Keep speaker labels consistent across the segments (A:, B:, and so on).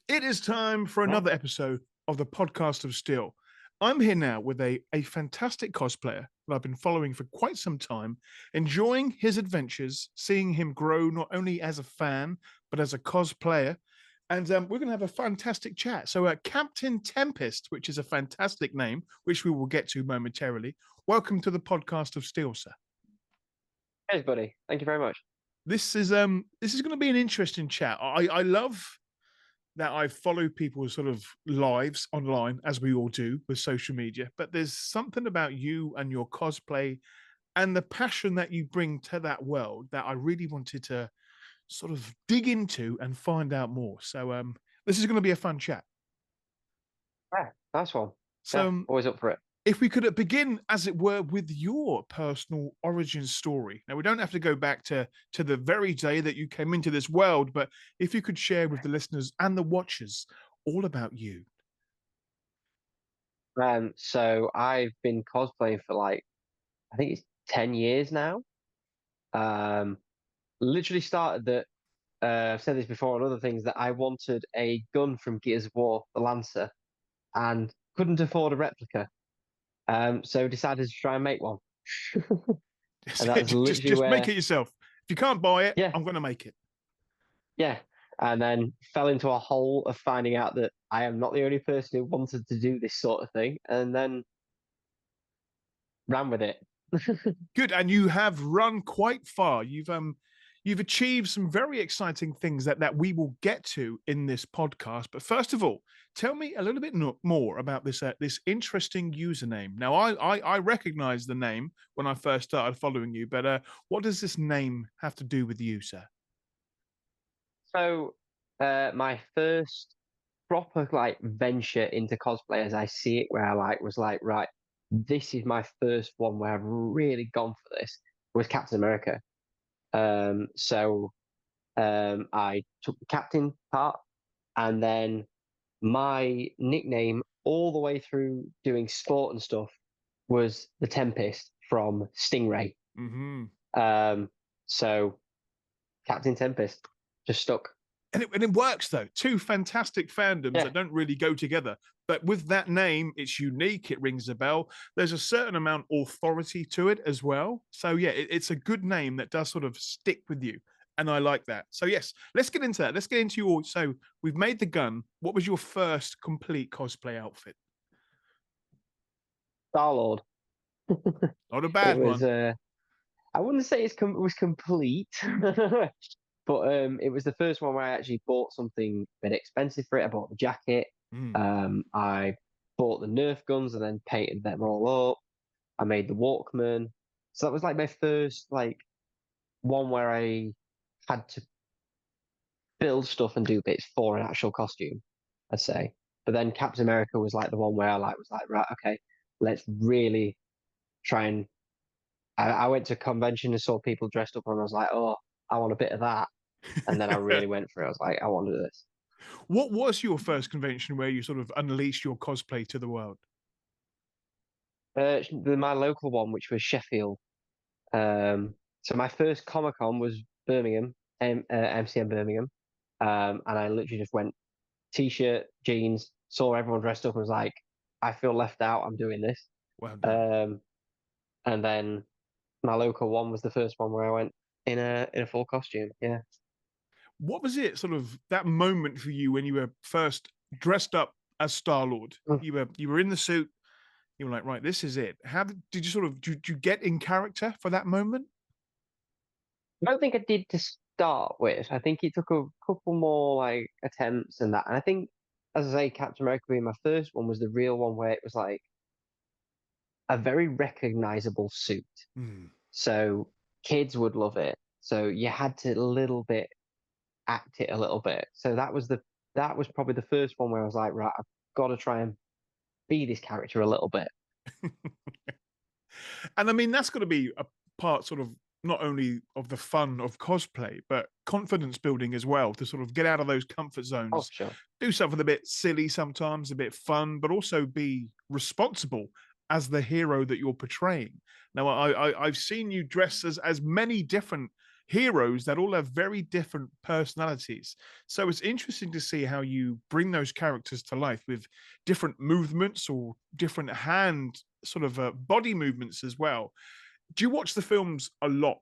A: It is time for another episode of the Podcast of Steel. I'm here now with a fantastic cosplayer that I've been following for quite some time, enjoying his adventures, seeing him grow not only as a fan, but as a cosplayer. And we're going to have a fantastic chat. So, Captain Tempest, which is a fantastic name, which we will get to momentarily. Welcome to the Podcast of Steel, sir.
B: Cheers, buddy. Thank you very much.
A: This is going to be an interesting chat. I love that I follow people's sort of lives online, as we all do with social media. But there's something about you and your cosplay and the passion that you bring to that world that I really wanted to sort of dig into and find out more. So this is going to be a fun chat.
B: Yeah, nice one.
A: So
B: Yeah, always up for it.
A: if we could begin, as it were, with your personal origin story. Now, we don't have to go back to the very day that you came into this world, but if you could share with the listeners and the watchers all about you.
B: So I've been cosplaying for I think it's 10 years now. Um, Literally started that. I've said this before on other things that I wanted a gun from Gears of War, the Lancer, and couldn't afford a replica. So decided to try and make one, and that's literally
A: Just make
B: where,
A: it yourself. If you can't buy it,
B: yeah,
A: I'm going to make it.
B: yeah. And then fell into a hole of finding out that I am not the only person who wanted to do this sort of thing, and then ran with it.
A: Good, and you have run quite far. You've achieved some very exciting things that we will get to in this podcast. But first of all, tell me a little bit more about this interesting username. Now, I recognize the name when I first started following you, but what does this name have to do with you, sir?
B: So, my first proper venture into cosplay, as I see it, where I was like, right, this is my first one where I've really gone for this, was Captain America. I took the captain part, and then my nickname all the way through doing sport and stuff was the Tempest from Stingray.
A: Mm-hmm.
B: Um, so Captain Tempest just stuck.
A: And it works though. Two fantastic fandoms
B: Yeah,
A: that don't really go together. But with that name, it's unique. It rings a bell. There's a certain amount of authority to it as well. So yeah, it's a good name that does sort of stick with you, and I like that. So yes, let's get into that. Let's get into your. So we've made the gun. What was your first complete cosplay outfit?
B: Star Lord.
A: Not a
B: It
A: bad
B: was.
A: one.
B: I wouldn't say it was complete, but it was the first one where I actually bought something a bit expensive for it. I bought the jacket.
A: Mm.
B: I bought the Nerf guns and then painted them all up. I made the Walkman. So that was like my first one where I had to build stuff and do bits for an actual costume, I'd say. But then Captain America was like the one where I was like, right, okay, let's really try and I went to a convention and saw people dressed up and I was like, oh, I want a bit of that. And then I really went for it. I was like, I want to do this.
A: What was your first convention where you sort of unleashed your cosplay to the world?
B: My local one, which was Sheffield. So my first Comic Con was Birmingham, MCM Birmingham. And I literally just went t-shirt, jeans, saw everyone dressed up and was like, I feel left out. I'm doing this.
A: Well done.
B: Um, and then my local one was the first one where I went in a full costume. Yeah.
A: What was it sort of that moment for you when you were first dressed up as Star Lord? You were in the suit. You were like, right, this is it. How did you sort of did you get in character for that moment?
B: I don't think I did to start with. I think it took a couple more attempts and that. And I think, as I say, Captain America being my first one was the real one where it was like a very recognizable suit.
A: Mm.
B: So kids would love it. So you had to a little bit act it a little bit. So that was probably the first one where I was like, right, I've got to try and be this character a little bit.
A: And I mean, that's got to be a part sort of not only of the fun of cosplay, but confidence building as well to sort of get out of those comfort
B: Oh,
A: zones,
B: sure.
A: do something a bit silly sometimes, a bit fun, but also be responsible as the hero that you're portraying. Now, I've seen you dress as many different heroes that all have very different personalities. So it's interesting to see how you bring those characters to life with different movements or different hand sort of body movements as well. Do you watch the films a lot?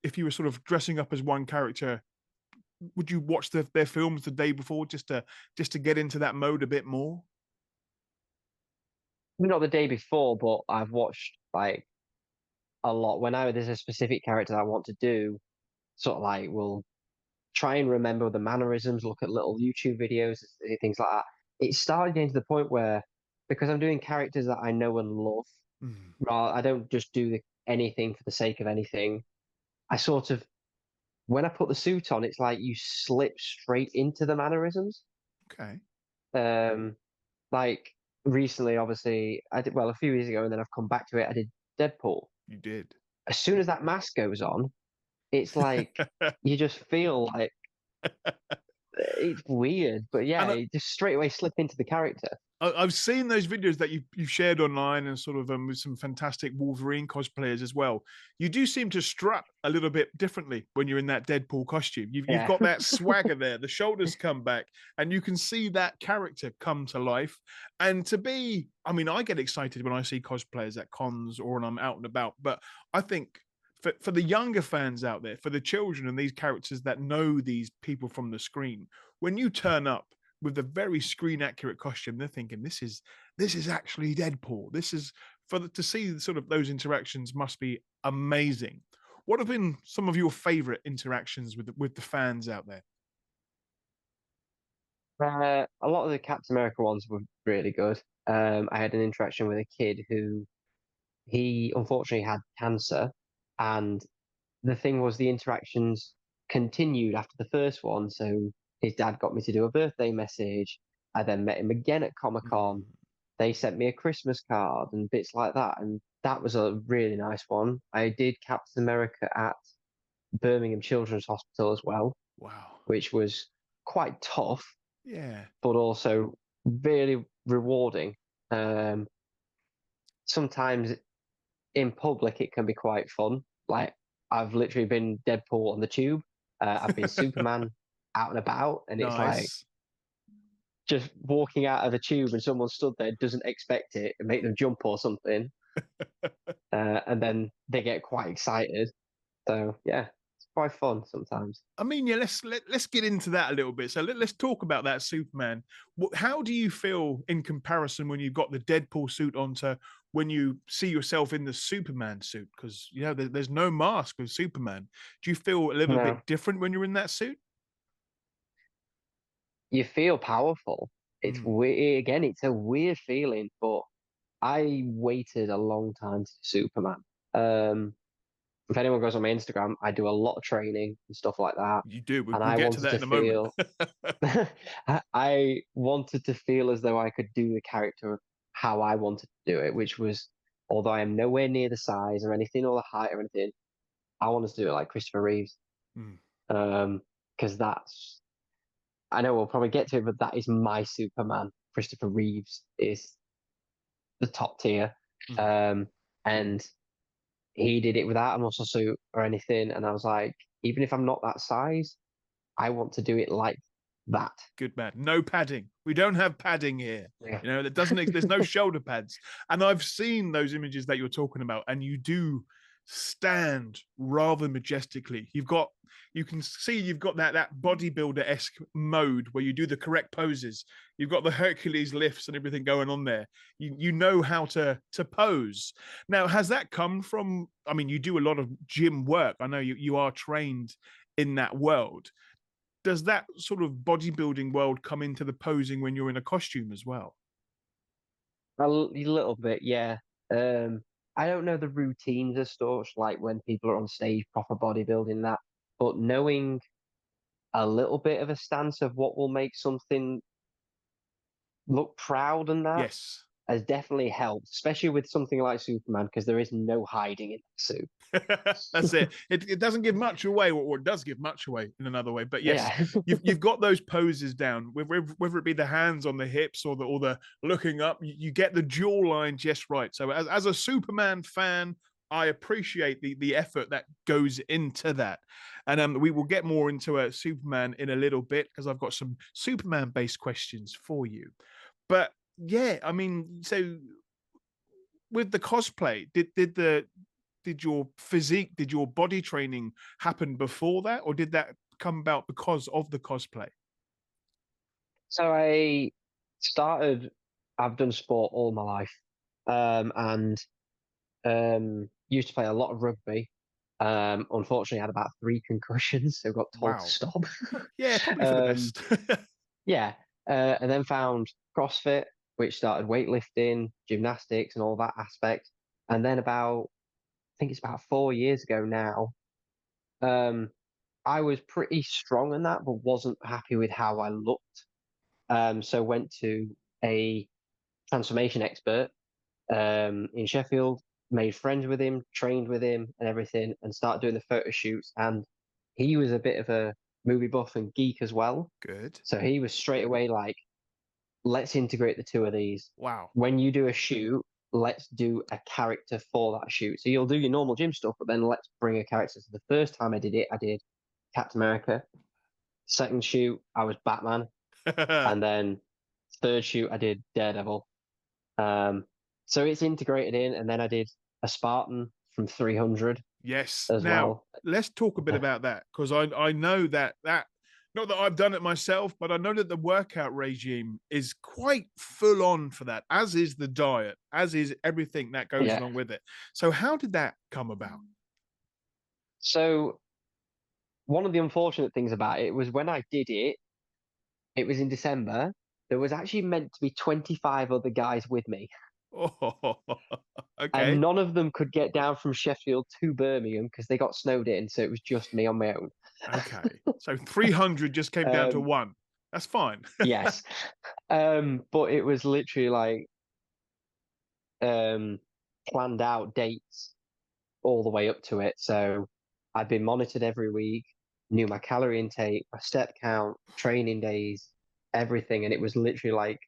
A: If you were sort of dressing up as one character, would you watch their films the day before just to get into that mode a bit more?
B: Not the day before, but I've watched like a lot. There's a specific character I want to do, sort of like will try and remember the mannerisms, look at little YouTube videos, things like that. It started getting to the point where, because I'm doing characters that I know and love,
A: Mm,
B: I don't just do anything for the sake of anything. I sort of, when I put the suit on, it's like you slip straight into the mannerisms.
A: okay,
B: Um, like recently, obviously, I did well a few years ago, and then I've come back to it. I did Deadpool.
A: you did.
B: As soon as that mask goes on, it's like you just feel like it's weird, but yeah,
A: And
B: it just straight away slip into the character.
A: I've seen those videos that you've shared online and sort of with some fantastic Wolverine cosplayers as well. You do seem to strut a little bit differently when you're in that Deadpool costume. You've
B: Yeah.
A: got that swagger there. The shoulders come back, and you can see that character come to life. And I mean, I get excited when I see cosplayers at cons or when I'm out and about. But I think for the younger fans out there, for the children and these characters that know these people from the screen, when you turn up with a very screen accurate costume, they're thinking this is actually Deadpool. This is to see sort of those interactions must be amazing. What have been some of your favorite interactions with the fans out there?
B: A lot of the Captain America ones were really good. I had an interaction with a kid who he unfortunately had cancer, and the thing was the interactions continued after the first one. So his dad got me to do a birthday message. I then met him again at Comic Con.
A: Mm,
B: They sent me a Christmas card and bits like that, and that was a really nice one. I did Captain America at Birmingham Children's Hospital as well,
A: wow.
B: which was quite tough,
A: Yeah.
B: but also really rewarding. Um, Sometimes in public it can be quite fun. Like I've literally been Deadpool on the tube. I've been Superman out and about, and it's like
A: Nice.
B: just walking out of a tube and someone stood there doesn't expect it and make them jump or something, and then they get quite excited. So yeah, it's quite fun sometimes.
A: I mean, yeah, let's get into that a little bit. So let's talk about that Superman. How do you feel in comparison when you've got the Deadpool suit on to when you see yourself in the Superman suit? Because you know there's no mask with Superman. Do you feel a little
B: No,
A: bit different when you're in that suit?
B: you feel powerful. It's
A: Mm,
B: weird. Again, it's a weird feeling, but I waited a long time to Superman. Um, if anyone goes on my Instagram, I do a lot of training and stuff like that.
A: you do.
B: And
A: We'll
B: I
A: get to
B: wanted
A: that
B: to
A: in a moment.
B: feel, I wanted to feel as though I could do the character how I wanted to do it, which was, although I am nowhere near the size or anything or the height or anything, I wanted to do it like Christopher Reeves.
A: Mm,
B: Because I know we'll probably get to it, but that is my Superman. Christopher Reeves is the top tier.
A: mm.
B: Um, and he did it without a muscle suit or anything. And I was like, even if I'm not that size, I want to do it like that.
A: Good man. No padding. We don't have padding here.
B: Yeah.
A: You know, that doesn't, there's no shoulder pads. And I've seen those images that you're talking about, and you do stand rather majestically. You can see you've got that bodybuilder-esque mode where you do the correct poses. You've got the Hercules lifts and everything going on there. You know how to pose. Now, has that come from, I mean, you do a lot of gym work. I know you are trained in that world. Does that sort of bodybuilding world come into the posing when you're in a costume as well?
B: A little bit, yeah. Um, I don't know the routines as such, like when people are on stage, proper bodybuilding that, but knowing a little bit of a stance of what will make something look proud and that
A: Yes.
B: has definitely helped, especially with something like Superman, because there is no hiding in the
A: That's
B: suit.
A: it. It doesn't give much away, or it does give much away in another way. But yes,
B: Yeah.
A: you've got those poses down, whether it be the hands on the hips or the looking up. You get the jaw line just right. So as a Superman fan, I appreciate the effort that goes into that. And we will get more into a Superman in a little bit because I've got some Superman based questions for you. But yeah, I mean, so with the cosplay, did your physique, did your body training happen before that, or did that come about because of the cosplay?
B: So I've done sport all my life, and used to play a lot of rugby. Unfortunately, I had about 3 concussions, so got told to
A: Wow.
B: stop.
A: Yeah, probably for the
B: um,
A: best.
B: yeah, and then found CrossFit, which started weightlifting, gymnastics, and all that aspect. And then I think it's about 4 years ago now. Um, I was pretty strong in that, but wasn't happy with how I looked. So went to a transformation expert in Sheffield, made friends with him, trained with him, and everything, and started doing the photo shoots. And he was a bit of a movie buff and geek as well.
A: Good.
B: So he was straight away like, let's integrate the two of these.
A: Wow.
B: When you do a shoot, let's do a character for that shoot. So you'll do your normal gym stuff, but then let's bring a character. So the first time I did it, I did Captain America. Second shoot, I was Batman. And then third shoot, I did Daredevil. Um, so it's integrated in, and then I did a Spartan from 300
A: Yes.
B: as
A: Now
B: well.
A: let's talk a bit about that because I know that not that I've done it myself, but I know that the workout regime is quite full on for that, as is the diet, as is everything that goes
B: Yeah.
A: along with it. So how did that come about?
B: So one of the unfortunate things about it was when I did it, it was in December. There was actually meant to be 25 other guys with me,
A: Oh,
B: and
A: okay.
B: none of them could get down from Sheffield to Birmingham because they got snowed in. So it was just me on my own.
A: Okay. So 300 just came down to
B: Um,
A: one. That's fine.
B: yes. But it was literally like um, planned out dates all the way up to it. So I'd been monitored every week, knew my calorie intake, my step count, training days, everything. And it was literally like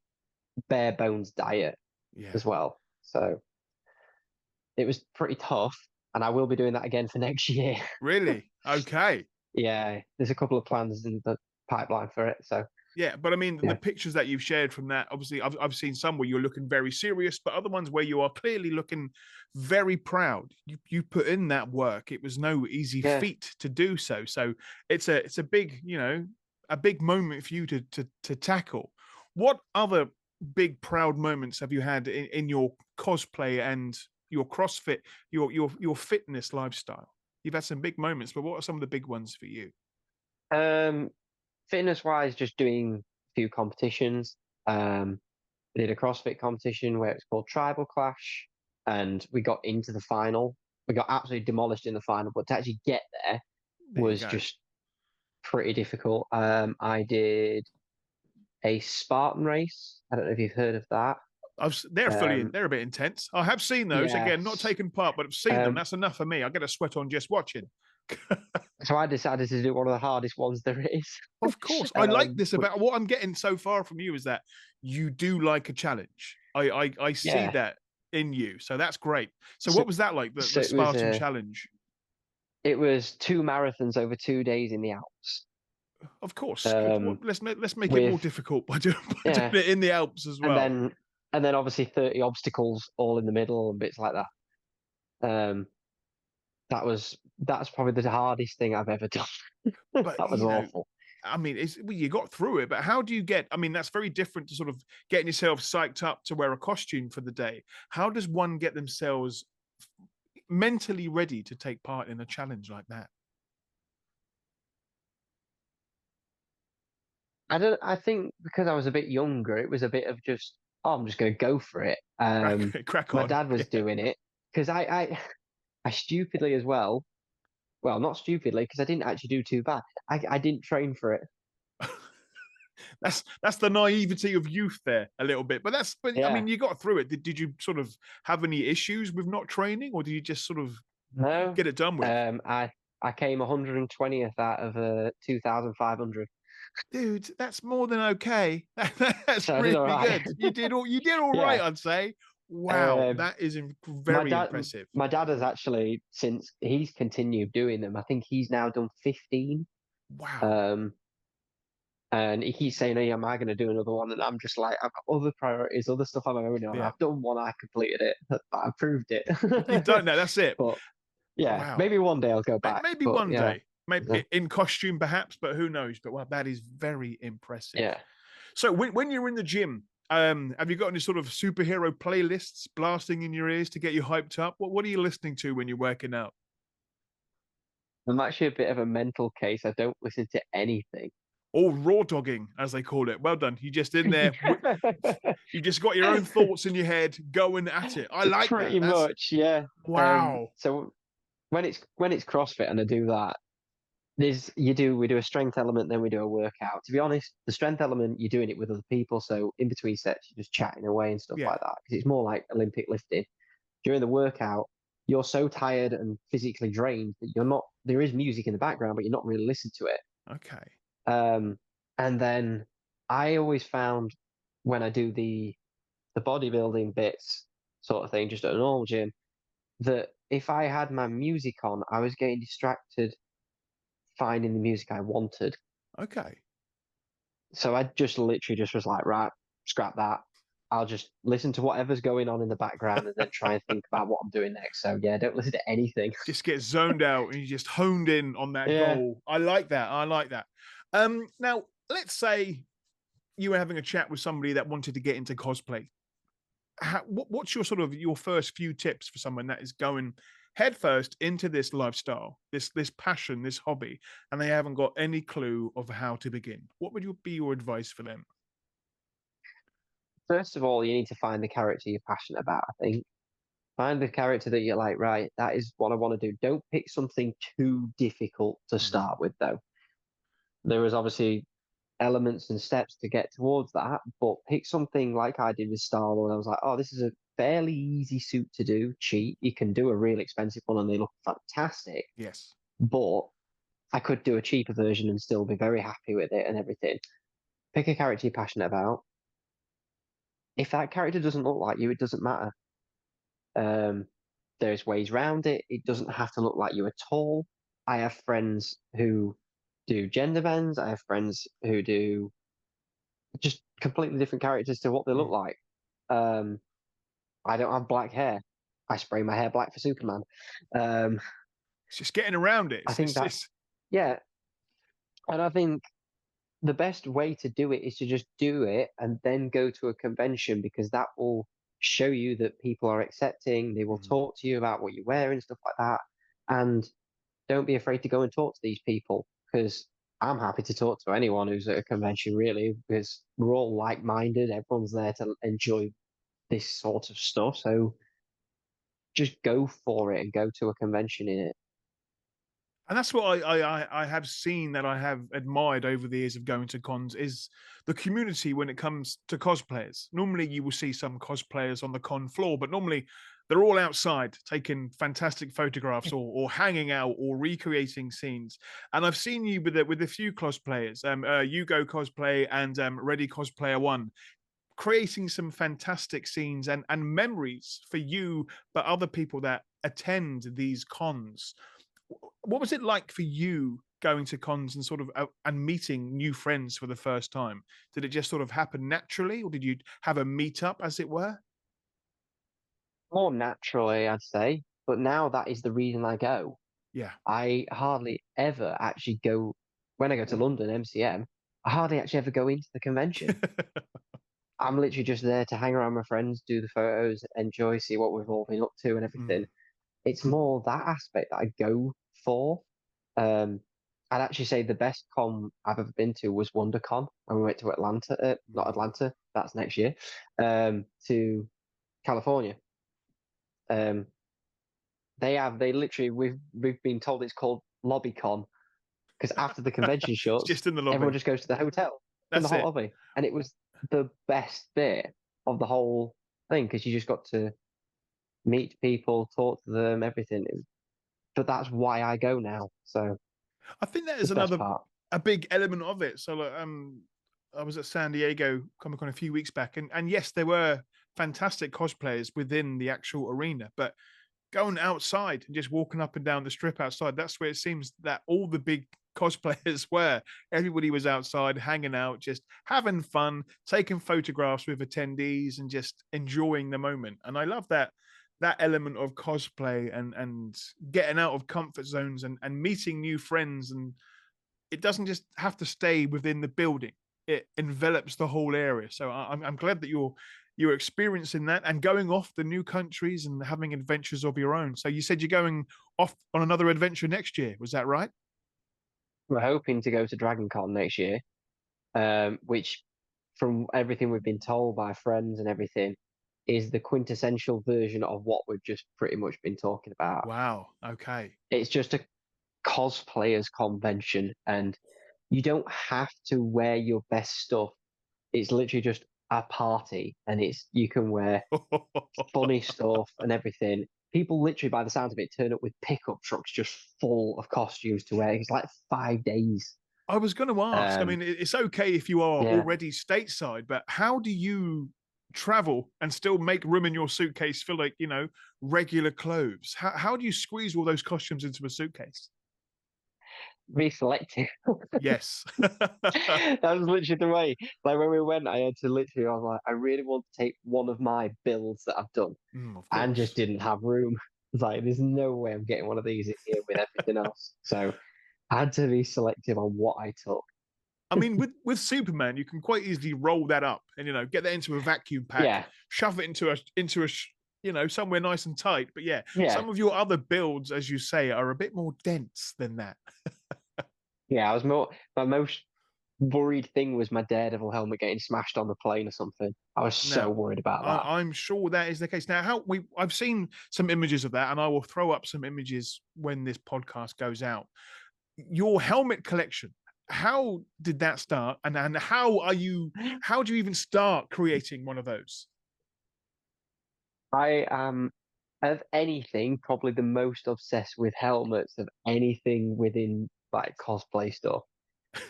B: bare bones diet
A: Yeah.
B: as well. So it was pretty tough. And I will be doing that again for next year.
A: Really? Okay.
B: Yeah, there's a couple of plans in the pipeline for it. So
A: Yeah, but I mean, the
B: yeah,
A: pictures that you've shared from that, obviously, I've seen some where you're looking very serious, but other ones where you are clearly looking very proud. You put in that work. It was no easy
B: yeah.
A: feat to do so. So it's a big, a big moment for you to tackle. What other big proud moments have you had in your cosplay and your CrossFit, your fitness lifestyle? You've had some big moments, but what are some of the big ones for you?
B: Um, Fitness wise, just doing a few competitions. We did a CrossFit competition where it's called Tribal Clash, and we got into the final. We got absolutely demolished in the final, but to actually get there
A: There you
B: was
A: go.
B: just pretty difficult. I did a Spartan race. I don't know if you've heard of that. Um,
A: They're a bit intense. I have seen those
B: yeah.
A: again, not taken part, but I've seen them.
B: Um,
A: That's enough for me. I get a sweat on just watching.
B: so I decided to do one of the hardest ones there is.
A: Of course, I like this
B: But
A: about what I'm getting so far from you is that you do like a challenge. I see
B: yeah,
A: that in you, so that's great. So
B: so,
A: what was that like? The
B: so
A: Spartan challenge.
B: it was 2 marathons over 2 days in the Alps.
A: Of course, good.
B: Um,
A: Let's make it more
B: with
A: difficult by doing, by
B: yeah,
A: doing it in the Alps as
B: and
A: well.
B: then obviously 30 obstacles all in the middle and bits like that. Um, that's probably the hardest thing I've ever done.
A: But
B: That was awful.
A: I mean, well, you got through it, but how do you get? I mean, that's very different to sort of getting yourself psyched up to wear a costume for the day. How does one get themselves mentally ready to take part in a challenge like that?
B: I think because I was a bit younger, it was a bit of just, oh, I'm just going to go for it.
A: Crack
B: My
A: on.
B: dad was
A: Yeah.
B: doing it because I stupidly as well. Well, not stupidly because I didn't actually do too bad. I didn't train for it.
A: That's the naivety of youth there a little bit, but I
B: Yeah.
A: mean, you got through it. Did you sort of have any issues with not training, or did you just sort of
B: No.
A: get it done with?
B: I came 120th out of 2,500.
A: Dude, that's more than okay. That's
B: So I did all
A: really
B: right.
A: good. You did all right,
B: Yeah.
A: I'd say. Wow, that is
B: My
A: very
B: dad,
A: impressive.
B: my dad has actually, since he's continued doing them, I think he's now done 15.
A: Wow.
B: Um, and he keeps saying, "Hey, am I going to do another one?" And I'm just like, I've got other priorities, other stuff I'm owning on.
A: Yeah.
B: I've done one, I completed it, I proved it.
A: You've done that. That's it.
B: But yeah,
A: Wow.
B: maybe one day I'll go back.
A: Maybe
B: But
A: one
B: yeah,
A: day, maybe in costume, perhaps, but who knows? But wow, that is very impressive.
B: yeah.
A: So when you're in the gym, have you got any sort of superhero playlists blasting in your ears to get you hyped up? What are you listening to when you're working out?
B: I'm actually a bit of a mental case. I don't listen to anything.
A: Oh, raw dogging, as they call it. Well done. You just in there. You just got your own thoughts in your head, going at it. I like that.
B: Pretty
A: That's
B: much, yeah.
A: wow.
B: So when it's CrossFit and I do that, we do a strength element, then we do a workout. To be honest, the strength element you're doing it with other people, so in between sets you're just chatting away and stuff
A: Yeah.
B: like that because it's more like Olympic lifting. During the workout, you're so tired and physically drained that you're not. There is music in the background, but you're not really listening to it.
A: Okay.
B: And then I always found when I do the bodybuilding bits sort of thing, just at a normal gym, that if I had my music on, I was getting distracted finding the music I wanted.
A: Okay.
B: So I just literally just was like, right, scrap that. I'll just listen to whatever's going on in the background and then try and think about what I'm doing next. So yeah, don't listen to anything.
A: Just get zoned out and you just honed in on that
B: Yeah.
A: goal. I like that. I like that. Now let's say you were having a chat with somebody that wanted to get into cosplay. What's your sort of your first few tips for someone that is going headfirst into this lifestyle, this passion, this hobby, and they haven't got any clue of how to begin? What would be your advice for them?
B: First of all, you need to find the character you're passionate about, I think. Find the character that you're like, right, that is what I want to do. Don't pick something too difficult to
A: Mhm.
B: start with, though. There is obviously elements and steps to get towards that, but pick something like I did with Star-Lord. I was like, oh, this is a fairly easy suit to do, cheap. You can do a really expensive one and they look fantastic,
A: Yes.
B: but I could do a cheaper version and still be very happy with it and everything. Pick a character you're passionate about. If that character doesn't look like you, it doesn't matter. Um, there's ways around it. It doesn't have to look like you at all. I have friends who do gender bends. I have friends who do just completely different characters to what they look
A: Mm.
B: like. Um, I don't have black hair. I spray my hair black for Superman. Um,
A: It's just getting around it.
B: I think that's
A: It's
B: yeah, and I think the best way to do it is to just do it and then go to a convention because that will show you that people are accepting. They will
A: Mhm.
B: talk to you about what you wear and stuff like that. And don't be afraid to go and talk to these people because I'm happy to talk to anyone who's at a convention, really, because we're all like minded. Everyone's there to enjoy this sort of stuff. So just go for it and go to a convention in it.
A: And that's what I have seen that I have admired over the years of going to cons is the community when it comes to cosplayers. Normally, you will see some cosplayers on the con floor, but normally they're all outside taking fantastic photographs or hanging out or recreating scenes. And I've seen you with a few cosplayers, Yugo Cosplay and Ready Cosplayer One, creating some fantastic scenes and memories for you, but other people that attend these cons. What was it like for you going to cons and sort of and meeting new friends for the first time? Did it just sort of happen naturally, or did you have a meetup, as it were?
B: More naturally, I'd say. But now that is the reason I go.
A: Yeah.
B: I hardly ever actually go, when I go to London, MCM, I hardly actually ever go into the convention. I'm literally just there to hang around my friends, do the photos, enjoy, see what we've all been up to and everything.
A: Mm.
B: It's more that aspect that I go for. Um, I'd actually say the best con I've ever been to was WonderCon when we went to Atlanta, not
A: Mm.
B: Atlanta, that's next year, to California. Um, they literally we've been told it's called LobbyCon because after the convention
A: It's
B: shuts,
A: just in the
B: everyone
A: lobby.
B: just goes to the hotel in the
A: That's
B: hot
A: it.
B: lobby, and it was the best bit of the whole thing because you just got to meet people, talk to them, everything. But that's why I go now. So
A: I think that is
B: it's the best
A: another
B: part.
A: a big element of it. So, like, I was at San Diego Comic Con a few weeks back, and yes, there were fantastic cosplayers within the actual arena, but going outside and just walking up and down the strip outside, that's where it seems that all the big cosplayers were. Everybody was outside hanging out, just having fun, taking photographs with attendees and just enjoying the moment. And I love that element of cosplay and getting out of comfort zones and meeting new friends. And it doesn't just have to stay within the building, it envelops the whole area. So I'm glad that you're experiencing that and going off the new countries and having adventures of your own. So you said you're going off on another adventure next year, was that right?
B: We're hoping to go to Dragon Con next year, which, from everything we've been told by friends and everything, is the quintessential version of what we've just pretty much been talking about.
A: Wow, okay.
B: It's just a cosplayers convention, and you don't have to wear your best stuff. It's literally just a party, and you can wear funny stuff and everything. People literally, by the sound of it, turn up with pickup trucks just full of costumes to wear. It's like 5 days.
A: I was going to ask. I
B: Um,
A: mean, it's okay if you are
B: yeah,
A: already stateside, but how do you travel and still make room in your suitcase for, like, regular clothes? How do you squeeze all those costumes into a suitcase?
B: be selective.
A: Yes.
B: That was literally the way. Like when we went, I had to literally, I was like, I really want to take one of my builds that I've done
A: Of
B: and just
A: course.
B: didn't have room. It's like, there's no way I'm getting one of these in here with everything else. So I had to be selective on what I took.
A: I mean, with Superman, you can quite easily roll that up and get that into a vacuum pack,
B: Yeah,
A: shove it into a somewhere nice and tight. But yeah,
B: yeah,
A: some of your other builds, as you say, are a bit more dense than that.
B: yeah. My most worried thing was my Daredevil helmet getting smashed on the plane or something. I was so
A: Now,
B: worried about that.
A: I'm sure that is the case. Now, I've seen some images of that, and I will throw up some images when this podcast goes out. Your helmet collection, how did that start, and how do you even start creating one of those?
B: I am, of anything, probably the most obsessed with helmets of anything within like cosplay stuff.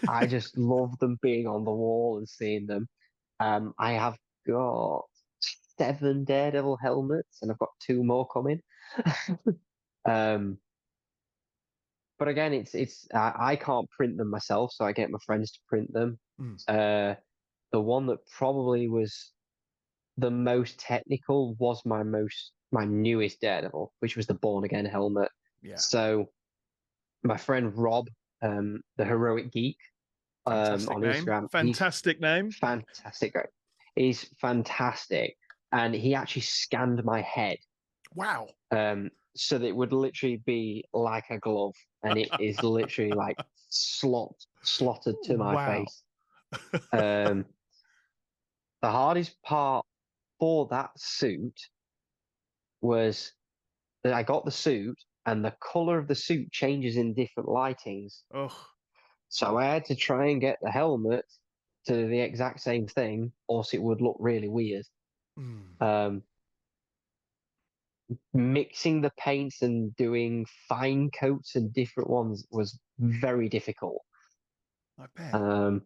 B: I just love them being on the wall and seeing them. I have got 7 Daredevil helmets, and I've got 2 more coming. um, but again, I can't print them myself, so I get my friends to print them.
A: Mm,
B: Uh, the one that probably was the most technical was my newest Daredevil, which was the Born Again helmet.
A: yeah,
B: So my friend Rob, the Heroic Geek,
A: fantastic
B: on
A: name.
B: Instagram, he's
A: Fantastic name.
B: fantastic. He's fantastic, and he actually scanned my head,
A: Wow.
B: so that it would literally be like a glove, and it is literally like slotted to my
A: Wow.
B: face. Um, the hardest part for that suit was that I got the suit, and the color of the suit changes in different lightings.
A: Oh.
B: So I had to try and get the helmet to the exact same thing, or else it would look really weird.
A: Mm,
B: Um, Mixing the paints and doing fine coats and different ones was very difficult.
A: I bet.
B: Um,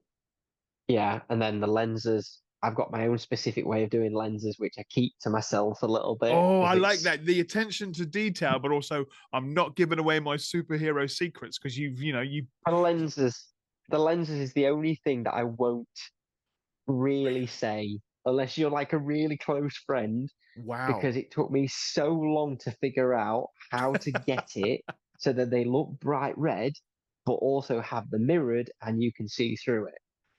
B: yeah, and then the lenses. I've got my own specific way of doing lenses, which I keep to myself a little bit
A: Oh, I
B: because
A: like
B: it's
A: that. The attention to detail, but also I'm not giving away my superhero secrets because you
B: the lenses. The lenses is the only thing that I won't really say unless you're like a really close friend,
A: wow.
B: because it took me so long to figure out how to get it so that they look bright red, but also have the mirrored and you can see through it.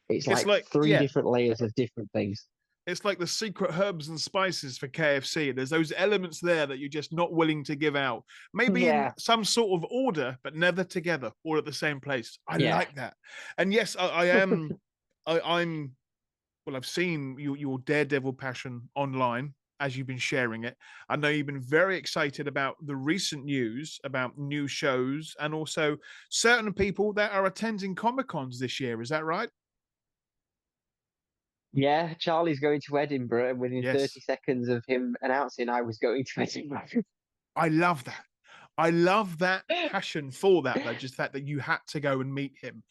B: It's
A: It's
B: like
A: like,
B: 3
A: yeah,
B: different layers of different things.
A: it's like the secret herbs and spices for KFC. There's those elements there that you're just not willing to give out. Maybe in
B: Yeah,
A: some sort of order, but never together or at the same place. I
B: yeah.
A: like that. And yes, I am. I'm. Well, I've seen your Daredevil passion online as you've been sharing it. I know you've been very excited about the recent news about new shows and also certain people that are attending Comic Cons this year. Is that right?
B: Yeah, Charlie's going to Edinburgh, and within 30
A: Yes.
B: seconds of him announcing I was going to Edinburgh.
A: I love that. I love that passion for that, though, just the fact that you had to go and meet him.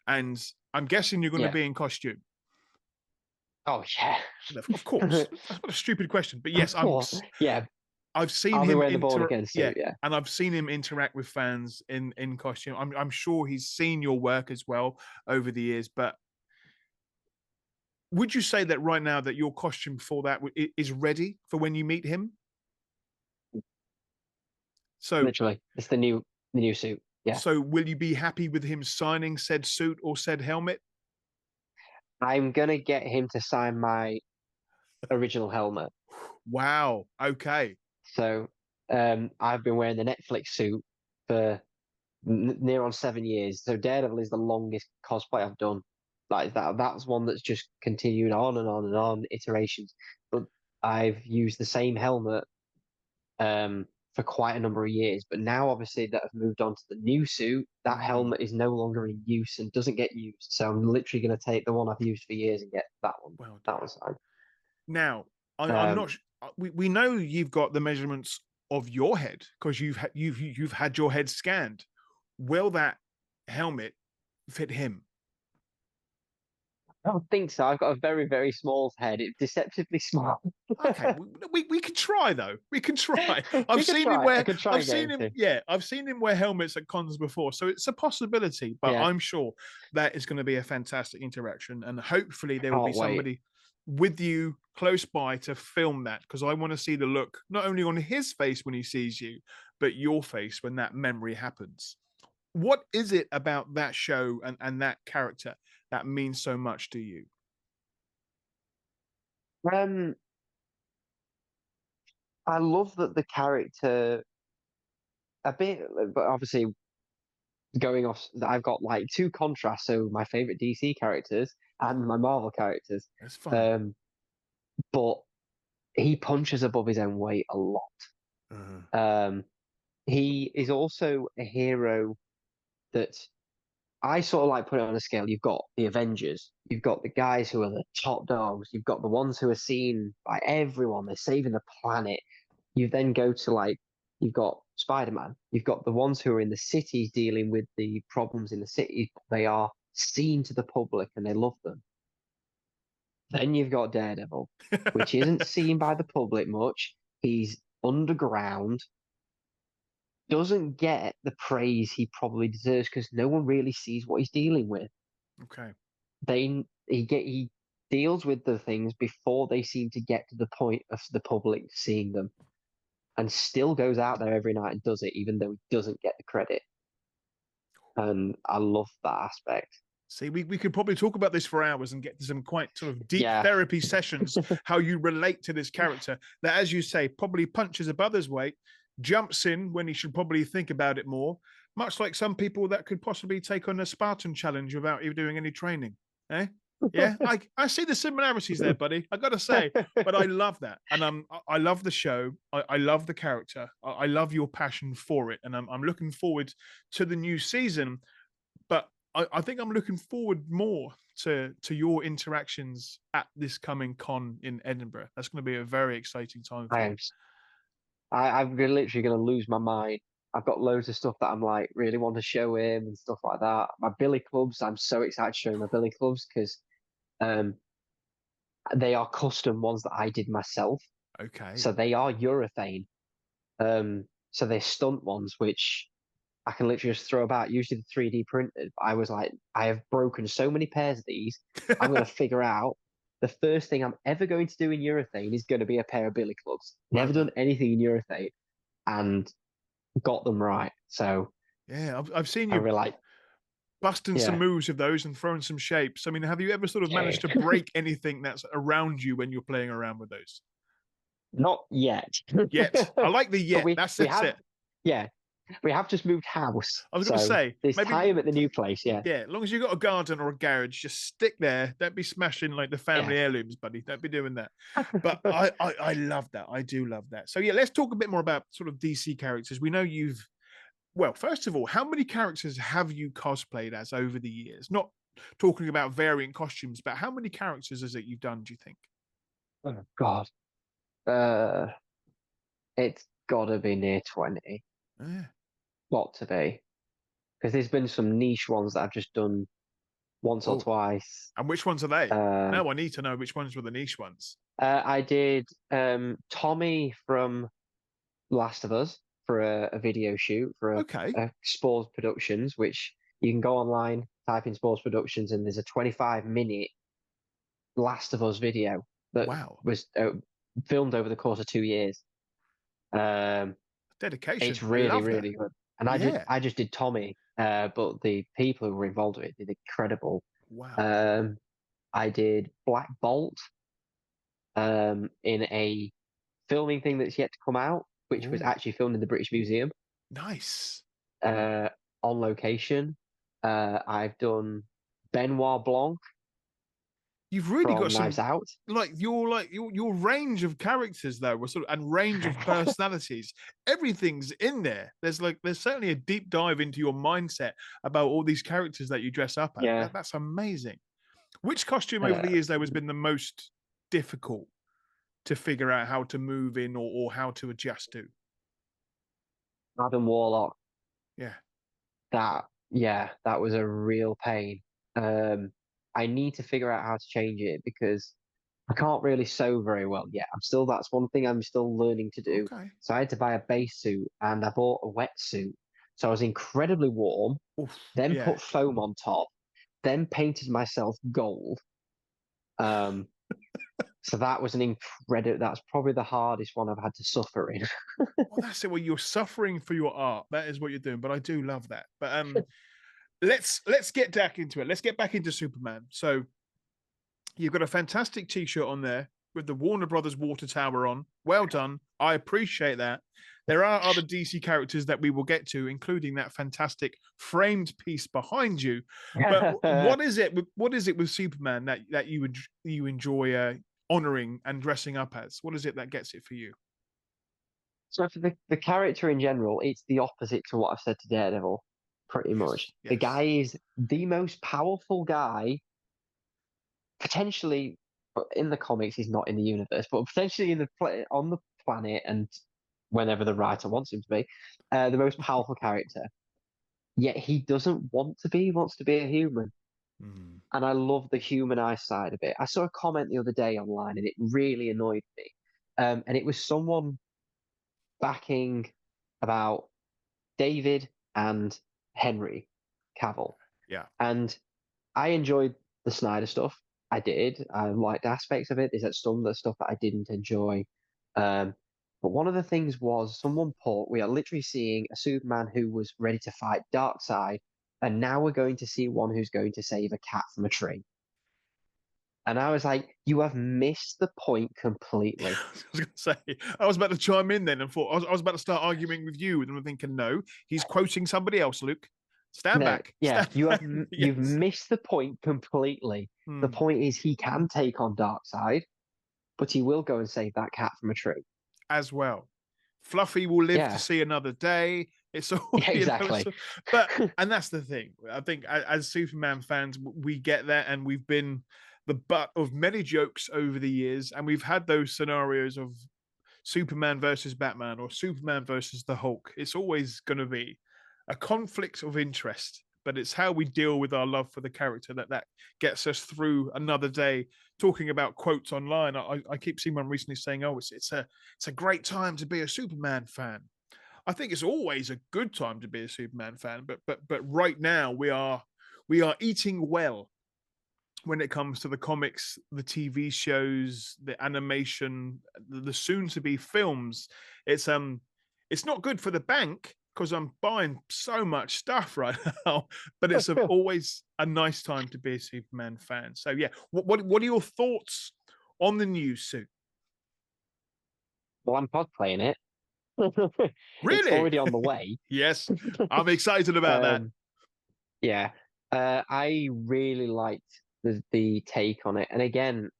A: And I'm guessing you're going to
B: Yeah.
A: be in costume.
B: Oh yeah.
A: Of course. That's not a stupid question, but yes,
B: Of course. Yeah.
A: I've seen
B: I'll be
A: him
B: wearing the ball again
A: yeah,
B: suit. Yeah.
A: and I've seen him interact with fans in costume. I'm sure he's seen your work as well over the years, but would you say that right now that your costume for that is ready for when you meet him? So
B: Literally, it's the new suit. Yeah.
A: so will you be happy with him signing said suit or said helmet?
B: I'm gonna get him to sign my original helmet.
A: Wow. Okay.
B: So I've been wearing the Netflix suit for near on 7 years. So Daredevil is the longest cosplay I've done. Like that's one that's just continued on and on and on iterations. But I've used the same helmet for quite a number of years. But now, obviously, that I've moved on to the new suit, that
A: Mm,
B: helmet is no longer in use and doesn't get used. So I'm literally going to take the one I've used for years and get that one.
A: well
B: That
A: done.
B: one's fine.
A: Now, I'm
B: Um,
A: not. We know you've got the measurements of your head because you've had your head scanned. Will that helmet fit him?
B: I don't think so. I've got a very, very small head. It's deceptively small.
A: Okay, we can try though. We can try.
B: We could try. I could try
A: I've
B: and get
A: seen
B: him
A: him.
B: to.
A: Yeah, I've seen him wear helmets at cons before, so it's a possibility. But
B: Yeah,
A: I'm sure that is going to be a fantastic interaction, and hopefully there will be
B: can't wait.
A: somebody with you close by to film that because I want to see the look not only on his face when he sees you, but your face when that memory happens. What is it about that show and that character that means so much to you?
B: Um, I love that the character a bit, but obviously going off, I've got like two contrasts. So my favorite DC characters and my Marvel characters.
A: It's fine.
B: Um, but he punches above his own weight a lot.
A: Uh,
B: Um, he is also a hero that I sort of like put it on a scale. You've got the Avengers, you've got the guys who are the top dogs, you've got the ones who are seen by everyone, they're saving the planet. You then go to like, you've got Spider-Man, you've got the ones who are in the cities dealing with the problems in the city. They are seen to the public and they love them. Then you've got Daredevil, which isn't seen by the public much. He's underground, doesn't get the praise he probably deserves because no one really sees what he's dealing with.
A: okay.
B: He deals with the things before they seem to get to the point of the public seeing them, and still goes out there every night and does it, even though he doesn't get the credit. And I love that aspect.
A: See, we could probably talk about this for hours and get to some quite sort of deep
B: Yeah,
A: therapy sessions, how you relate to this character that, as you say, probably punches above his weight, jumps in when he should probably think about it more, much like some people that could possibly take on a Spartan challenge without even doing any training. Eh? Yeah, I see the similarities there, buddy. I got to say, but I love that, and I love the show. I love the character. I love your passion for it, and I'm looking forward to the new season. But I think I'm looking forward more to your interactions at this coming con in Edinburgh. That's going to be a very exciting time
B: I
A: for
B: am.
A: you.
B: I'm literally going to lose my mind. I've got loads of stuff that I'm like really want to show him and stuff like that. My billy clubs, I'm so excited to show him my billy clubs because um, they are custom ones that I did myself.
A: Okay.
B: So they are urethane. So they're stunt ones, which I can literally just throw about. Usually the 3D printed. I was like, I have broken so many pairs of these. I'm going to figure out the first thing I'm ever going to do in urethane is going to be a pair of billy clubs.
A: Well
B: Never done
A: done.
B: anything in urethane and got them right. So
A: Yeah, I've seen
B: I
A: you
B: really like,
A: busting some
B: yeah,
A: moves of those and throwing some shapes. I mean, have you ever sort of
B: yeah.
A: managed to break anything that's around you when you're playing around with those?
B: Not yet.
A: Yet. I like the
B: But
A: yet.
B: we
A: That's
B: have,
A: it.
B: yeah, we have just moved house.
A: I was going to
B: So
A: say,
B: there's
A: maybe
B: time at the new place. Yeah,
A: yeah, as long as you've got a garden or a garage, just stick there. Don't be smashing like the
B: yeah.
A: family heirlooms, buddy. Don't be doing that. But I love that. I do love that. So yeah, let's talk a bit more about sort of DC characters. We know you've well, first of all, how many characters have you cosplayed as over the years? Not talking about variant costumes, but how many characters is it you've done, do you think?
B: Oh God, uh, it's got to be near 20.
A: Yeah.
B: Got to be because there's been some niche ones that I've just done once or
A: Oh,
B: twice.
A: and which ones are they?
B: Um,
A: Now I need to know which ones were the niche ones.
B: I did Tommy from Last of Us for a video shoot for
A: Okay.
B: a Spores Productions, which you can go online, type in Spores Productions, and there's a 25-minute Last of Us video that
A: Wow.
B: was filmed over the course of 2 years. Um, it's
A: Dedication. I
B: really,
A: love that.
B: really good. And
A: Yeah.
B: I just did Tommy, but the people who were involved with it did incredible.
A: Wow.
B: Um, I did Black Bolt in a filming thing that's yet to come out, which was
A: Oh,
B: actually filmed in the British Museum
A: nice.
B: uh, on location. I've done Benoit Blanc
A: You've really got
B: from
A: some
B: Knives Out.
A: your range of characters though, was sort of, and range of personalities. Everything's in there. There's certainly a deep dive into your mindset about all these characters that you dress up as.
B: Yeah.
A: That's amazing. Which costume over
B: Uh,
A: the years though has been the most difficult to figure out how to move in or how to adjust to?
B: Adam Warlock.
A: Yeah.
B: That was a real pain. Um, I need to figure out how to change it because I can't really sew very well yet. That's one thing I'm still learning to do.
A: Okay.
B: So I had to buy a base suit and I bought a wetsuit. So I was incredibly warm,
A: Oof.
B: then
A: Yeah.
B: put foam on top, then painted myself gold. Um, so that was that's probably the hardest one I've had to suffer in.
A: Well, that's it. Well, you're suffering for your art. That is what you're doing. But I do love that. But let's get back into it. Let's get back into Superman. So you've got a fantastic T-shirt on there with the Warner Brothers water tower on. Well done. I appreciate that. There are other DC characters that we will get to, including that fantastic framed piece behind you. But what is it? What is it with Superman that you enjoy honoring and dressing up as? What is it that gets it for you?
B: So for the character in general, it's the opposite to what I've said to Daredevil, pretty
A: Yes,
B: much. The guy
A: yes.
B: is the most powerful guy, potentially in the comics, he's not in the universe, but potentially on the planet and whenever the writer wants him to be, the most powerful character. Yet he doesn't want to be, he wants to be a human.
A: Mm.
B: And I love the humanized side of it. I saw a comment the other day online and it really annoyed me. And it was someone backing about David and Henry Cavill.
A: Yeah.
B: And I enjoyed the Snyder stuff. I did. I liked aspects of it. There's some of the stuff that I didn't enjoy. Um, but one of the things was someone put, we are literally seeing a Superman who was ready to fight Darkseid, and now we're going to see one who's going to save a cat from a tree. And I was like, you have missed the point completely.
A: I was going to say, I was about to chime in then and thought I was about to start arguing with you, and I'm thinking, no, he's quoting somebody else. Luke, stand
B: No,
A: back,
B: yeah,
A: stand back.
B: you've
A: Yes.
B: missed the point completely. The
A: Hmm.
B: point is he can take on Darkseid, but he will go and save that cat from a tree.
A: As well, Fluffy will live to
B: Yeah,
A: see another day. It's all
B: yeah,
A: it's
B: exactly.
A: but and that's the thing. I think as Superman fans, we get that, and we've been the butt of many jokes over the years, and we've had those scenarios of Superman versus Batman or Superman versus the Hulk. It's always going to be a conflict of interest, but it's how we deal with our love for the character that gets us through another day. Talking about quotes online, I keep seeing one recently saying, "Oh, it's a great time to be a Superman fan." I think it's always a good time to be a Superman fan, but right now we are eating well when it comes to the comics, the TV shows, the animation, the soon to be films. It's not good for the bank because I'm buying so much stuff right now, but it's always a nice time to be a Superman fan. So yeah, what are your thoughts on the new suit?
B: Well, I'm cosplaying it. It's
A: Really?
B: already on the way.
A: Yes, I'm excited about that.
B: Um, yeah, I really liked the take on it. And again,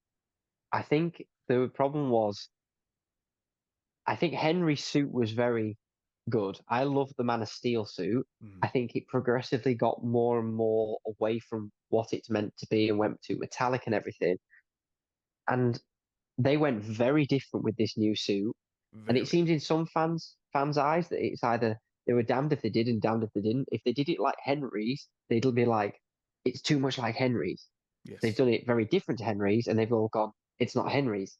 B: I think the problem was, I think Henry's suit was very good. I love the Man of Steel suit. I
A: Mm,
B: think it progressively got more and more away from what it's meant to be and went to metallic and everything. And they went very different with this new suit. And it
A: very.
B: seems in some fans' eyes that it's either they were damned if they did and damned if they didn't. If they did it like Henry's, they'd be like, it's too much like Henry's. They've
A: Yes.
B: done it very different to Henry's, and they've all gone, it's not Henry's.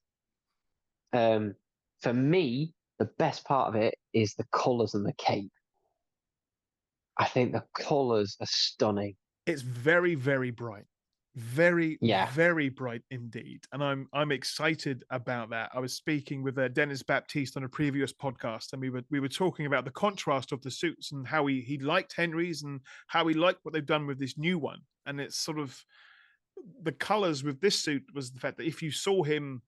B: Um, for me, the best part of it is the colours and the cape. I think the colours are stunning.
A: It's very, very bright. Very,
B: Yeah.
A: very bright indeed. And I'm excited about that. I was speaking with Dennis Baptiste on a previous podcast, and we were talking about the contrast of the suits and how he liked Henry's and how he liked what they've done with this new one. And it's sort of the colors with this suit was the fact that if you saw him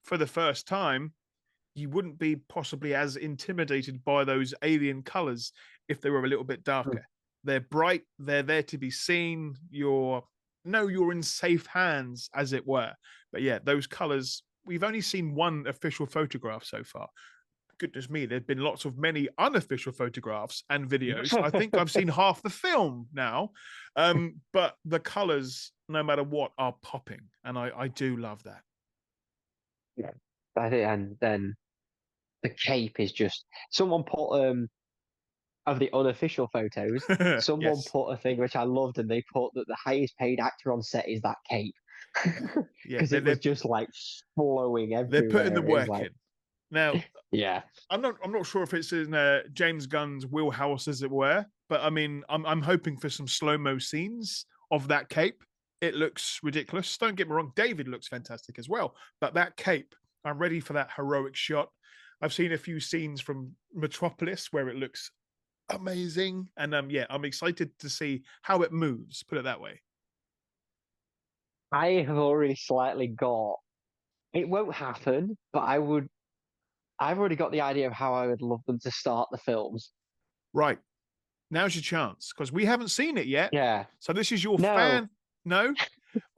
A: for the first time, you wouldn't be possibly as intimidated by those alien colors if they were a little bit darker. They're bright, they're there to be seen. You're in safe hands, as it were. But yeah, those colors, we've only seen one official photograph so far. Goodness me, there've been lots of many unofficial photographs and videos. I think I've seen half the film now. But the colors, no matter what, are popping. And I do love that.
B: Yeah. I think, and then the cape is just someone put of the unofficial photos, someone
A: Yes.
B: put a thing which I loved, and they put that the highest paid actor on set is that cape.
A: Yeah,
B: Because it was just like flowing
A: they're putting the
B: everywhere. It was
A: work
B: like,
A: in. Now,
B: yeah,
A: I'm not sure if it's in James Gunn's wheelhouse, as it were, but I mean, I'm hoping for some slow mo scenes of that cape. It looks ridiculous. Don't get me wrong, David looks fantastic as well, but that cape, I'm ready for that heroic shot. I've seen a few scenes from Metropolis where it looks amazing, and yeah, I'm excited to see how it moves. Put it that way.
B: I have already slightly got. It won't happen, but I would. I've already got the idea of how I would love them to start the films.
A: Right. Now's your chance because we haven't seen it yet.
B: Yeah.
A: So this is your
B: No.
A: fan. No.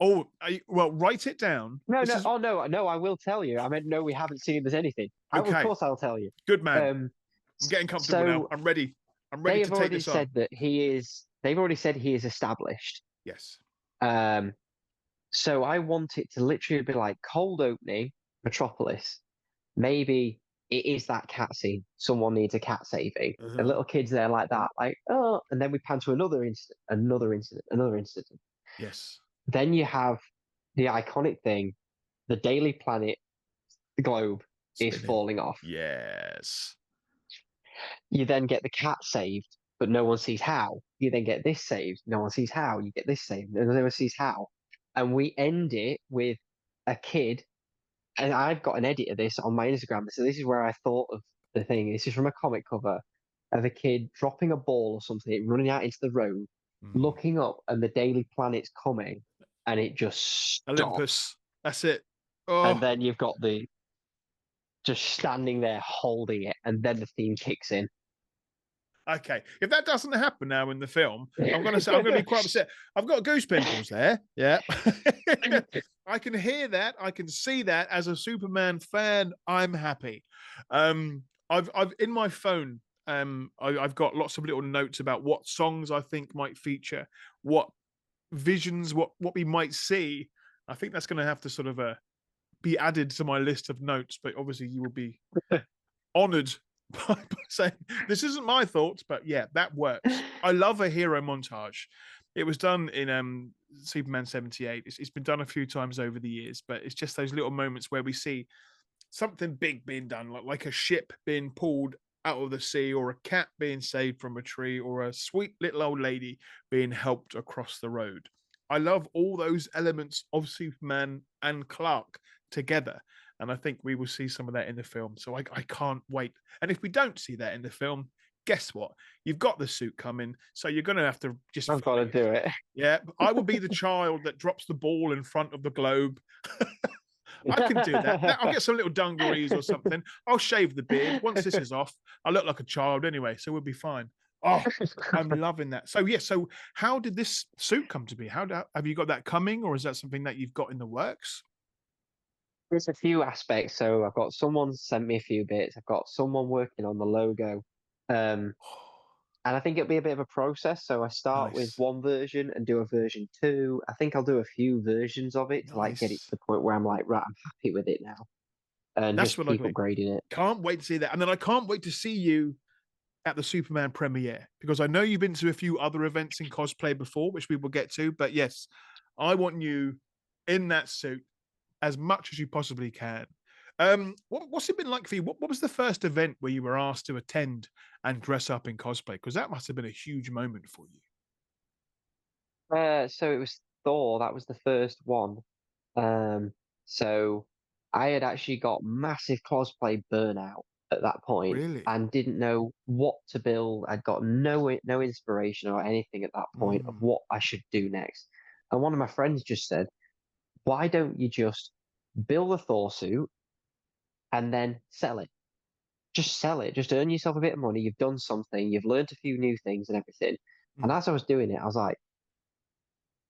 A: Oh, well, write it down.
B: No.
A: This
B: No.
A: is
B: Oh no. No. I will tell you. I meant no. We haven't seen there's anything. I will, of
A: okay.
B: course, I'll tell you.
A: Good man.
B: Um.
A: I'm getting comfortable now.
B: So
A: I'm ready. I'm ready
B: they
A: to
B: have
A: take
B: already
A: this on.
B: said that he is. They've already said he is established.
A: Yes.
B: Um. So I want it to literally be like cold opening Metropolis. Maybe it is that cat scene. Someone needs a cat saving. The little kids there like that, like, oh, and then we pan to another incident, another incident, another incident.
A: Yes.
B: Then you have the iconic thing, the Daily Planet, the globe is
A: Spinning.
B: falling off.
A: Yes.
B: You then get the cat saved, but no one sees how. You then get this saved, no one sees how. You get this saved, no one sees how. And we end it with a kid, and I've got an edit of this on my Instagram. So this is where I thought of the thing. This is from a comic cover of a kid dropping a ball or something, running out into the road, looking up, and the Daily Planet's coming, and it just stops.
A: Olympus. That's it. Oh.
B: And then you've got the just standing there holding it, and then the theme kicks in.
A: Okay, if that doesn't happen now in the film, I'm gonna be quite upset. I've got goose pimples there. Yeah, I can hear that. I can see that. As a Superman fan, I'm happy. I've in my phone. I've got lots of little notes about what songs I think might feature, what visions, what we might see. I think that's going to have to sort of be added to my list of notes. But obviously, you will be honored by saying this isn't my thoughts, but yeah, that works. I love a hero montage. It was done in Superman 78. It's been done a few times over the years, but it's just those little moments where we see something big being done, like a ship being pulled out of the sea, or a cat being saved from a tree, or a sweet little old lady being helped across the road. I love all those elements of Superman and Clark together. And I think we will see some of that in the film. So I can't wait. And if we don't see that in the film, guess what? You've got the suit coming. So you're going to have to just...
B: I've got to do it.
A: Yeah. I will be the child that drops the ball in front of the globe. I can do that. I'll get some little dungarees or something. I'll shave the beard. Once this is off, I look like a child anyway. So we'll be fine. Oh, I'm loving that. So, yeah. So how did this suit come to be? Have you got that coming, or is that something that you've got in the works?
B: There's a few aspects. So I've got someone sent me a few bits. I've got someone working on the logo. And I think it'll be a bit of a process. So I start with one version and do a version 2. I think I'll do a few versions of it to like get it to the point where I'm like, right, I'm happy with it now. And
A: that's
B: just
A: what
B: keep
A: I mean.
B: upgrading it.
A: Can't wait to see that. And then I can't wait to see you at the Superman premiere? Because I know you've been to a few other events in cosplay before, which we will get to. But yes, I want you in that suit as much as you possibly can. What's it been like for you? What was the first event where you were asked to attend and dress up in cosplay? Because that must have been a huge moment for you.
B: So it was Thor. That was the first one. Um, so I had actually got massive cosplay burnout at that point
A: Really?
B: and didn't know what to build. I'd got no inspiration or anything at that point of
A: Mm,
B: what I should do next. And one of my friends just said, "Why don't you just build a Thor suit and then sell it? Just sell it. Just earn yourself a bit of money. You've done something. You've learned a few new things and everything." And
A: mm.
B: as I was doing it, I was like,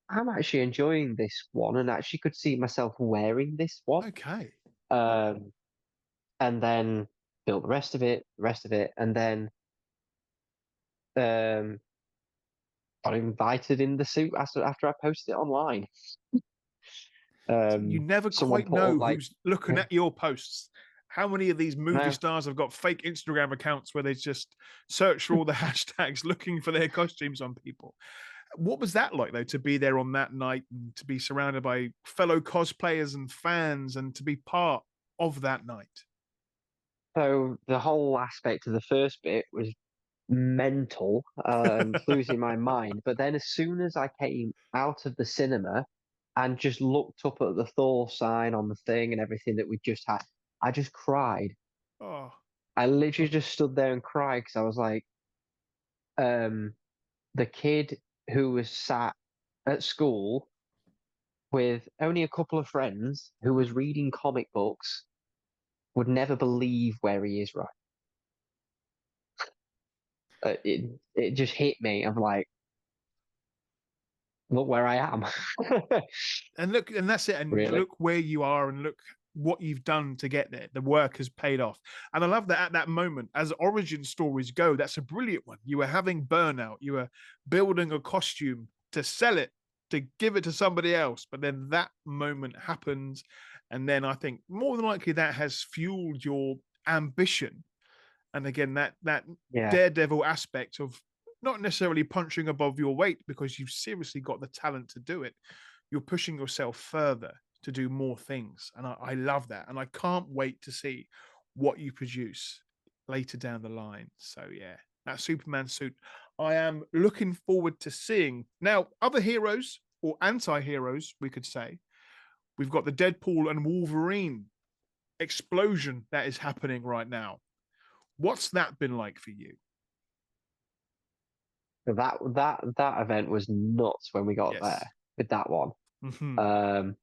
B: I'm actually enjoying this one and actually could see myself wearing this one.
A: Okay.
B: Um, and then built the rest of it, and then um, got invited in the suit after I posted it online.
A: So you never
B: Someone
A: quite
B: put up
A: know
B: like,
A: who's looking
B: yeah,
A: at your posts. How many of these movie
B: no,
A: stars have got fake Instagram accounts where they just search for all the hashtags looking for their costumes on people? What was that like though, to be there on that night and to be surrounded by fellow cosplayers and fans and to be part of that night?
B: so the whole aspect of the first bit was mental, losing my mind. But then as soon as I came out of the cinema and just looked up at the Thor sign on the thing and everything that we just had, I just cried.
A: Oh,
B: I literally just stood there and cried because I was like, um, the kid who was sat at school with only a couple of friends who was reading comic books would never believe where he is right. It just hit me. I'm like, look where I am.
A: and look, and that's it. And
B: Really?
A: look where you are, and look what you've done to get there. The work has paid off. And I love that at that moment, as origin stories go, that's a brilliant one. You were having burnout, you were building a costume to sell it, to give it to somebody else. But then that moment happens. And then I think more than likely that has fueled your ambition. And again, that
B: Yeah.
A: daredevil aspect of not necessarily punching above your weight because you've seriously got the talent to do it. You're pushing yourself further to do more things. And I love that. And I can't wait to see what you produce later down the line. So, yeah, that Superman suit, I am looking forward to seeing. Now, other heroes or anti heroes, we could say, we've got the Deadpool and Wolverine explosion that is happening right now. What's that been like for you?
B: That event was nuts when we got there
A: Yes.
B: with that one.
A: Hmm.
B: Um,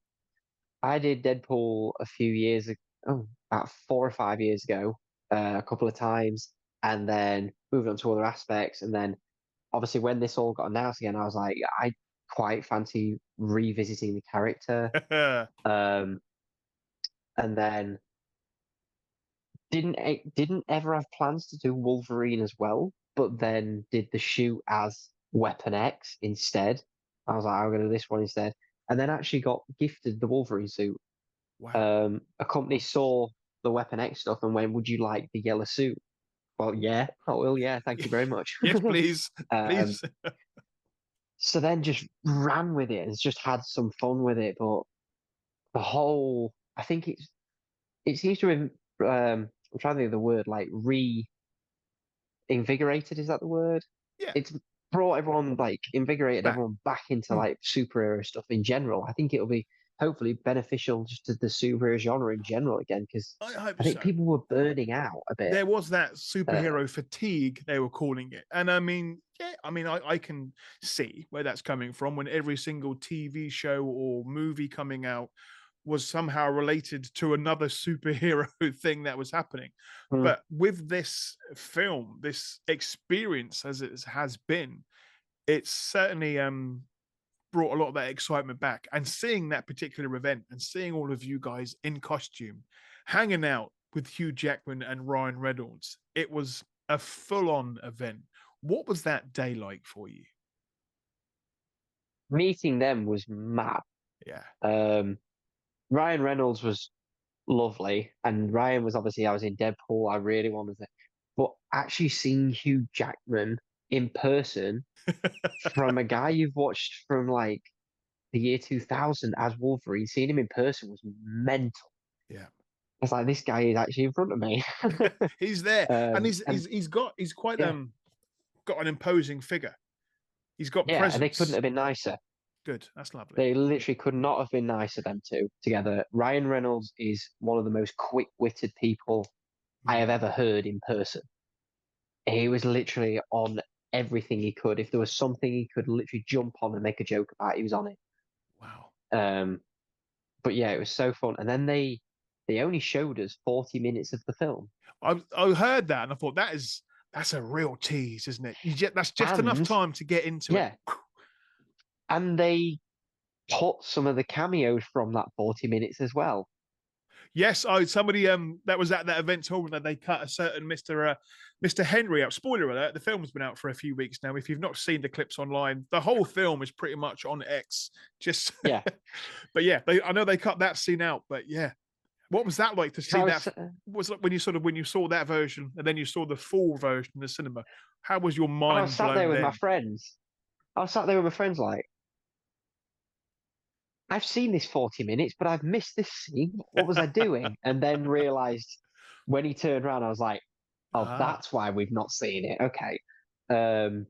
B: I did Deadpool a few years ago, oh, about 4 or 5 years ago, a couple of times, and then moved on to other aspects. And then obviously when this all got announced again, I was like, I quite fancy revisiting the character. Um, and then didn't ever have plans to do Wolverine as well, but then did the shoot as Weapon X instead. I was like, I'm gonna do this one instead. And then actually got gifted the Wolverine suit.
A: Wow.
B: A company saw the Weapon X stuff and went, "Would you like the yellow suit?" Well, yeah, I will. Yeah, thank you very much.
A: Yes, please.
B: um,
A: Please.
B: so then just ran with it and just had some fun with it. But the whole, I think it seems to have, I'm trying to think of the word, like reinvigorated. Is that the word?
A: Yeah.
B: It's brought everyone, like, invigorated
A: Back.
B: everyone back into
A: Mm,
B: like superhero stuff in general. I think it'll be hopefully beneficial just to the superhero genre in general again, because
A: I hope
B: I think
A: so.
B: people were burning out a bit.
A: There was that
B: Uh,
A: superhero fatigue, they were calling it. And I mean, yeah, I mean, I can see where that's coming from when every single TV show or movie coming out was somehow related to another superhero thing that was happening.
B: mm,
A: But with this film, this experience as it has been, it's certainly brought a lot of that excitement back. And seeing that particular event and seeing all of you guys in costume hanging out with Hugh Jackman and Ryan Reynolds, it was a full on event. What was that day like for you?
B: Meeting them was mad.
A: Yeah.
B: Um, Ryan Reynolds was lovely, and Ryan was obviously I was in Deadpool. I really wanted to. But actually seeing Hugh Jackman in person from a guy you've watched from like the year 2000 as Wolverine, seeing him in person was mental.
A: Yeah.
B: It's like this guy is actually in front of me.
A: He's there, and
B: And
A: he's quite
B: yeah,
A: got an imposing figure. He's got
B: yeah, and they couldn't
A: presence.
B: have been nicer.
A: Good, that's lovely.
B: They literally could not have been nicer, them two together. Ryan Reynolds is one of the most quick-witted people I have
A: Mm,
B: ever heard in person. He was literally on everything he could. If there was something he could literally jump on and make a joke about, he was on it.
A: wow.
B: Um, but yeah, it was so fun. And then they only showed us 40 minutes of the film.
A: I heard that and I thought that's a real tease, isn't it? That's just enough
B: And
A: time to get into it.
B: yeah, and they put some of the cameos from that 40 minutes as well.
A: Yes, somebody that was at that event told me that they cut a certain Mr. Henry out. Spoiler alert: the film's been out for a few weeks now. If you've not seen the clips online, the whole film is pretty much on X. Just
B: Yeah.
A: but yeah, I know they cut that scene out. But yeah, what was that like to see that? Was like when you saw that version and then you saw the full version in the cinema? How was your
B: I was
A: mind
B: sat there
A: blown
B: with my
A: then?
B: friends. I was sat there with my friends like, I've seen this 40 minutes, but I've missed this scene. What was I doing? And then realized when he turned around, I was like, oh,
A: Ah,
B: that's why we've not seen it. Okay. Um,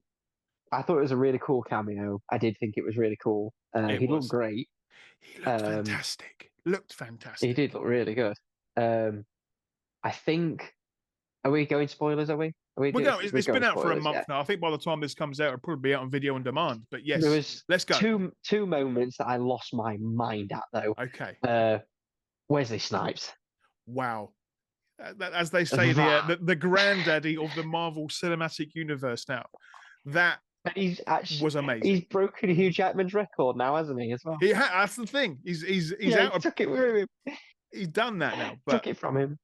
B: I thought it was a really cool cameo. I did think it was really cool.
A: it
B: He looked
A: was.
B: great.
A: He looked
B: Um,
A: fantastic. Looked
B: he
A: fantastic.
B: did look really good. Um, I think, are we going spoilers? Are we?
A: We're going.
B: We're
A: It's been
B: going
A: out for a
B: spoilers.
A: month
B: Yeah.
A: now. I think by the time this comes out, it'll probably be out on video on demand. But
B: There
A: yes,
B: was
A: let's go.
B: two moments that I lost my mind at though.
A: Okay.
B: Uh, Wesley Snipes.
A: Wow. As they say,
B: That
A: the granddaddy of the Marvel Cinematic Universe. Now, that
B: he's actually
A: was amazing.
B: he's broken Hugh Jackman's record now, hasn't he? As well.
A: That's the thing. He's
B: Yeah, he
A: out of
B: took it with him.
A: he's done that now, but
B: Took it from him.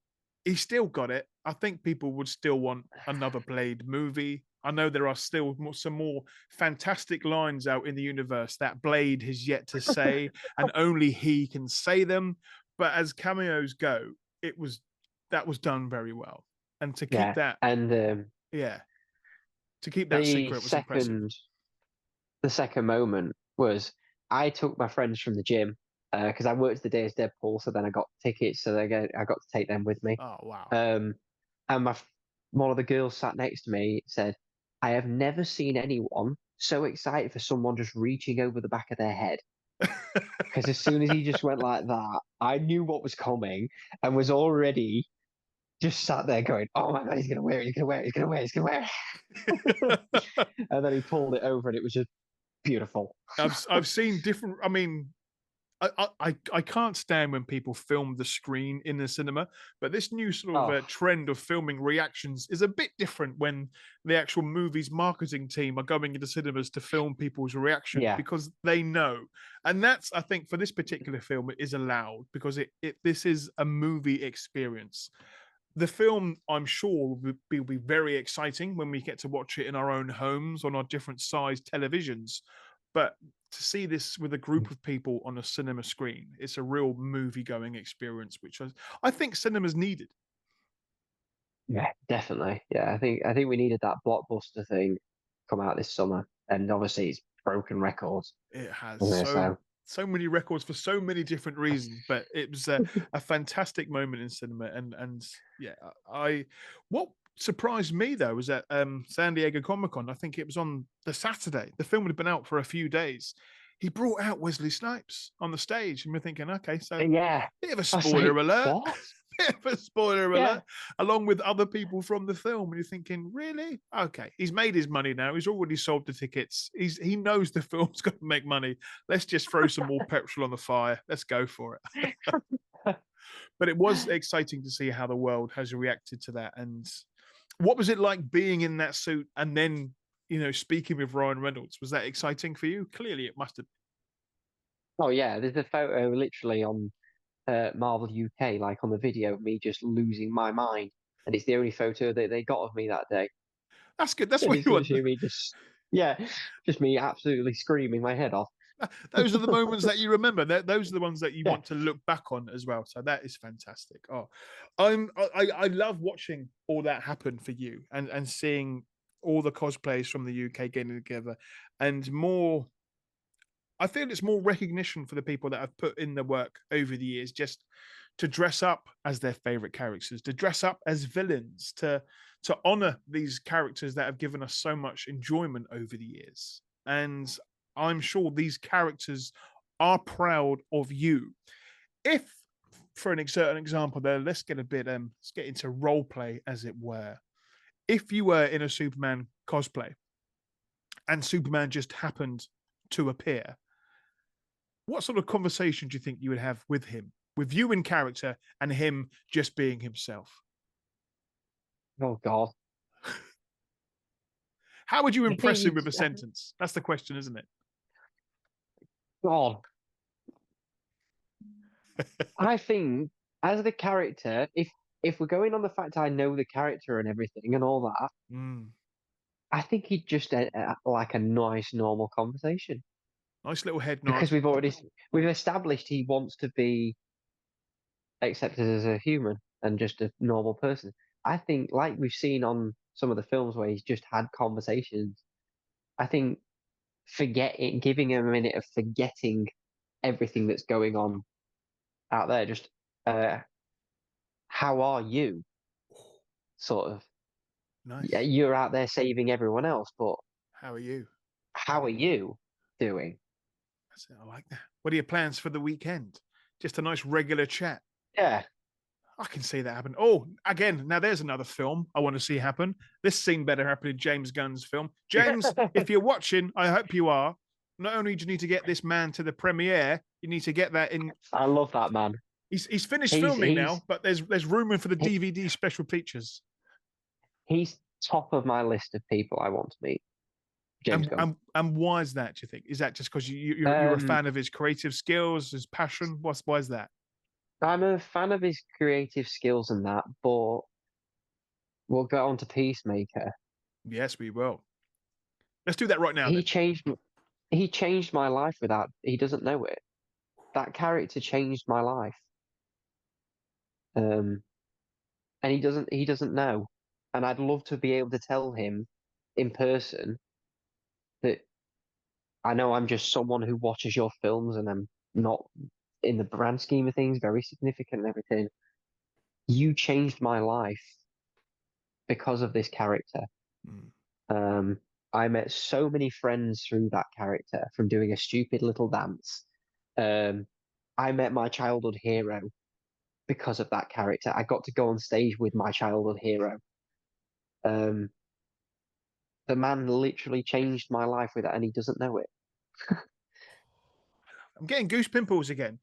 A: he's still got it. I think people would still want another Blade movie. I know there are still some more fantastic lines out in the universe that Blade has yet to say, and only he can say them. But as cameos go, that was done very well, and to keep
B: Yeah,
A: that,
B: and
A: yeah, to keep that
B: the
A: secret was impressive.
B: second the second moment was I took my friends from the gym because I worked the day as Deadpool, so then I got tickets, so I got to take them with me.
A: Oh wow!
B: Um, and one of the girls sat next to me said, "I have never seen anyone so excited for someone just reaching over the back of their head." Because as soon as he just went like that, I knew what was coming and was already just sat there going, "Oh my god, he's gonna wear it! He's gonna wear it! He's gonna wear it! He's gonna wear it!" And then he pulled it over, and it was just beautiful.
A: I've seen different. I mean, I can't stand when people film the screen in the cinema, but this new sort of
B: Oh
A: trend of filming reactions is a bit different when the actual movie's marketing team are going into cinemas to film people's reaction
B: yeah,
A: because they know. And that's, I think, for this particular film, it is allowed because this is a movie experience. The film, I'm sure, will be very exciting when we get to watch it in our own homes on our different sized televisions. But to see this with a group of people on a cinema screen, it's a real movie going experience, which I think cinemas needed.
B: yeah, definitely. Yeah, I think we needed that blockbuster thing come out this summer, and obviously it's broken records.
A: It has
B: Yeah, so
A: so many records for so many different reasons, but it was a fantastic moment in cinema. And yeah, I what surprised me though was at San Diego Comic Con. I think it was on the Saturday. The film had been out for a few days. He brought out Wesley Snipes on the stage, and we're thinking, okay, so
B: yeah,
A: bit of a
B: I was
A: spoiler
B: like,
A: alert.
B: what?
A: Bit of a spoiler
B: Yeah,
A: alert, along with other people from the film. And you're thinking, really? Okay, he's made his money now. He's already sold the tickets. He knows the film's going to make money. Let's just throw some more petrol on the fire. Let's go for it. But it was exciting to see how the world has reacted to that. And what was it like being in that suit and then, speaking with Ryan Reynolds? Was that exciting for you? Clearly, it must have.
B: oh yeah. There's a photo literally on Marvel UK, like on the video of me just losing my mind, and it's the only photo that they got of me that day.
A: That's good. That's
B: And
A: what
B: it's
A: you want.
B: literally me just, yeah, just me absolutely screaming my head off.
A: Those are the moments that you remember. Those are the ones that you
B: Yeah.
A: want to look back on as well. So that is fantastic. Oh, I love watching all that happen for you and seeing all the cosplayers from the UK getting together and more. I feel it's more recognition for the people that have put in the work over the years, just to dress up as their favorite characters, to dress up as villains, to honor these characters that have given us so much enjoyment over the years. And I'm sure these characters are proud of you. If, for an certain example, there, let's get a bit, let's get into role play, as it were. If you were in a Superman cosplay and Superman just happened to appear, what sort of conversation do you think you would have with you in character, and him just being himself?
B: Oh God.
A: How would you
B: I think
A: impress him
B: you.
A: with a sentence? That's the question, isn't it?
B: God. I think as the character, if we're going on the fact I know the character and everything and all that,
A: Mm,
B: I think he'd just like a nice normal conversation
A: nice little head nod.
B: because we've established he wants to be accepted as a human and just a normal person. I think, like we've seen on some of the films where he's just had conversations, I think giving him a minute of forgetting everything that's going on out there, just uh, how are you? Sort of, yeah,
A: Nice.
B: you're out there saving everyone else, but
A: How are you?
B: how are you doing?
A: That's it. I like that. What are your plans for the weekend? Just a nice regular chat.
B: Yeah,
A: I can see that happen. Oh, again, now there's another film I want to see happen. This scene better happen in James Gunn's film. James, if you're watching, I hope you are. Not only do you need to get this man to the premiere, you need to get that in.
B: I love that man.
A: He's finished
B: He's
A: filming
B: he's
A: now, but there's rumor for the
B: he,
A: DVD special features.
B: he's top of my list of people I want to meet. James
A: And
B: Gunn.
A: and why is that? Do you think is that just because you're a
B: Um,
A: fan of his creative skills, his passion? Why is that?
B: I'm a fan of his creative skills and that, but we'll get on to Peacemaker.
A: Yes, we will. Let's do that right now
B: He
A: then.
B: changed he changed my life without he doesn't know it. That character changed my life. Um, and he doesn't know. And I'd love to be able to tell him in person that I know I'm just someone who watches your films and I'm not in the grand scheme of things very significant and everything. You changed my life because of this character.
A: Mm.
B: Um, I met so many friends through that character from doing a stupid little dance. Um, I met my childhood hero because of that character. I got to go on stage with my childhood hero. Um, the man literally changed my life with it, and he doesn't know it.
A: I'm getting goose pimples again.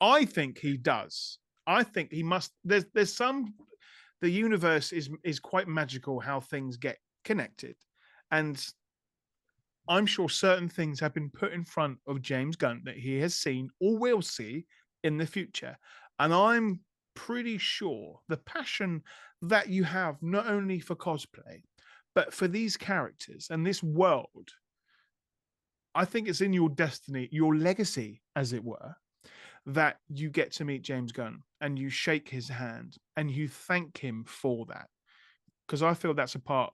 A: I think he does. I think he must. There's some. The universe is quite magical how things get connected, and I'm sure certain things have been put in front of James Gunn that he has seen or will see in the future, and I'm pretty sure the passion that you have not only for cosplay, but for these characters and this world. I think it's in your destiny, your legacy, as it were, that you get to meet James Gunn and you shake his hand and you thank him for that. Because I feel that's a part.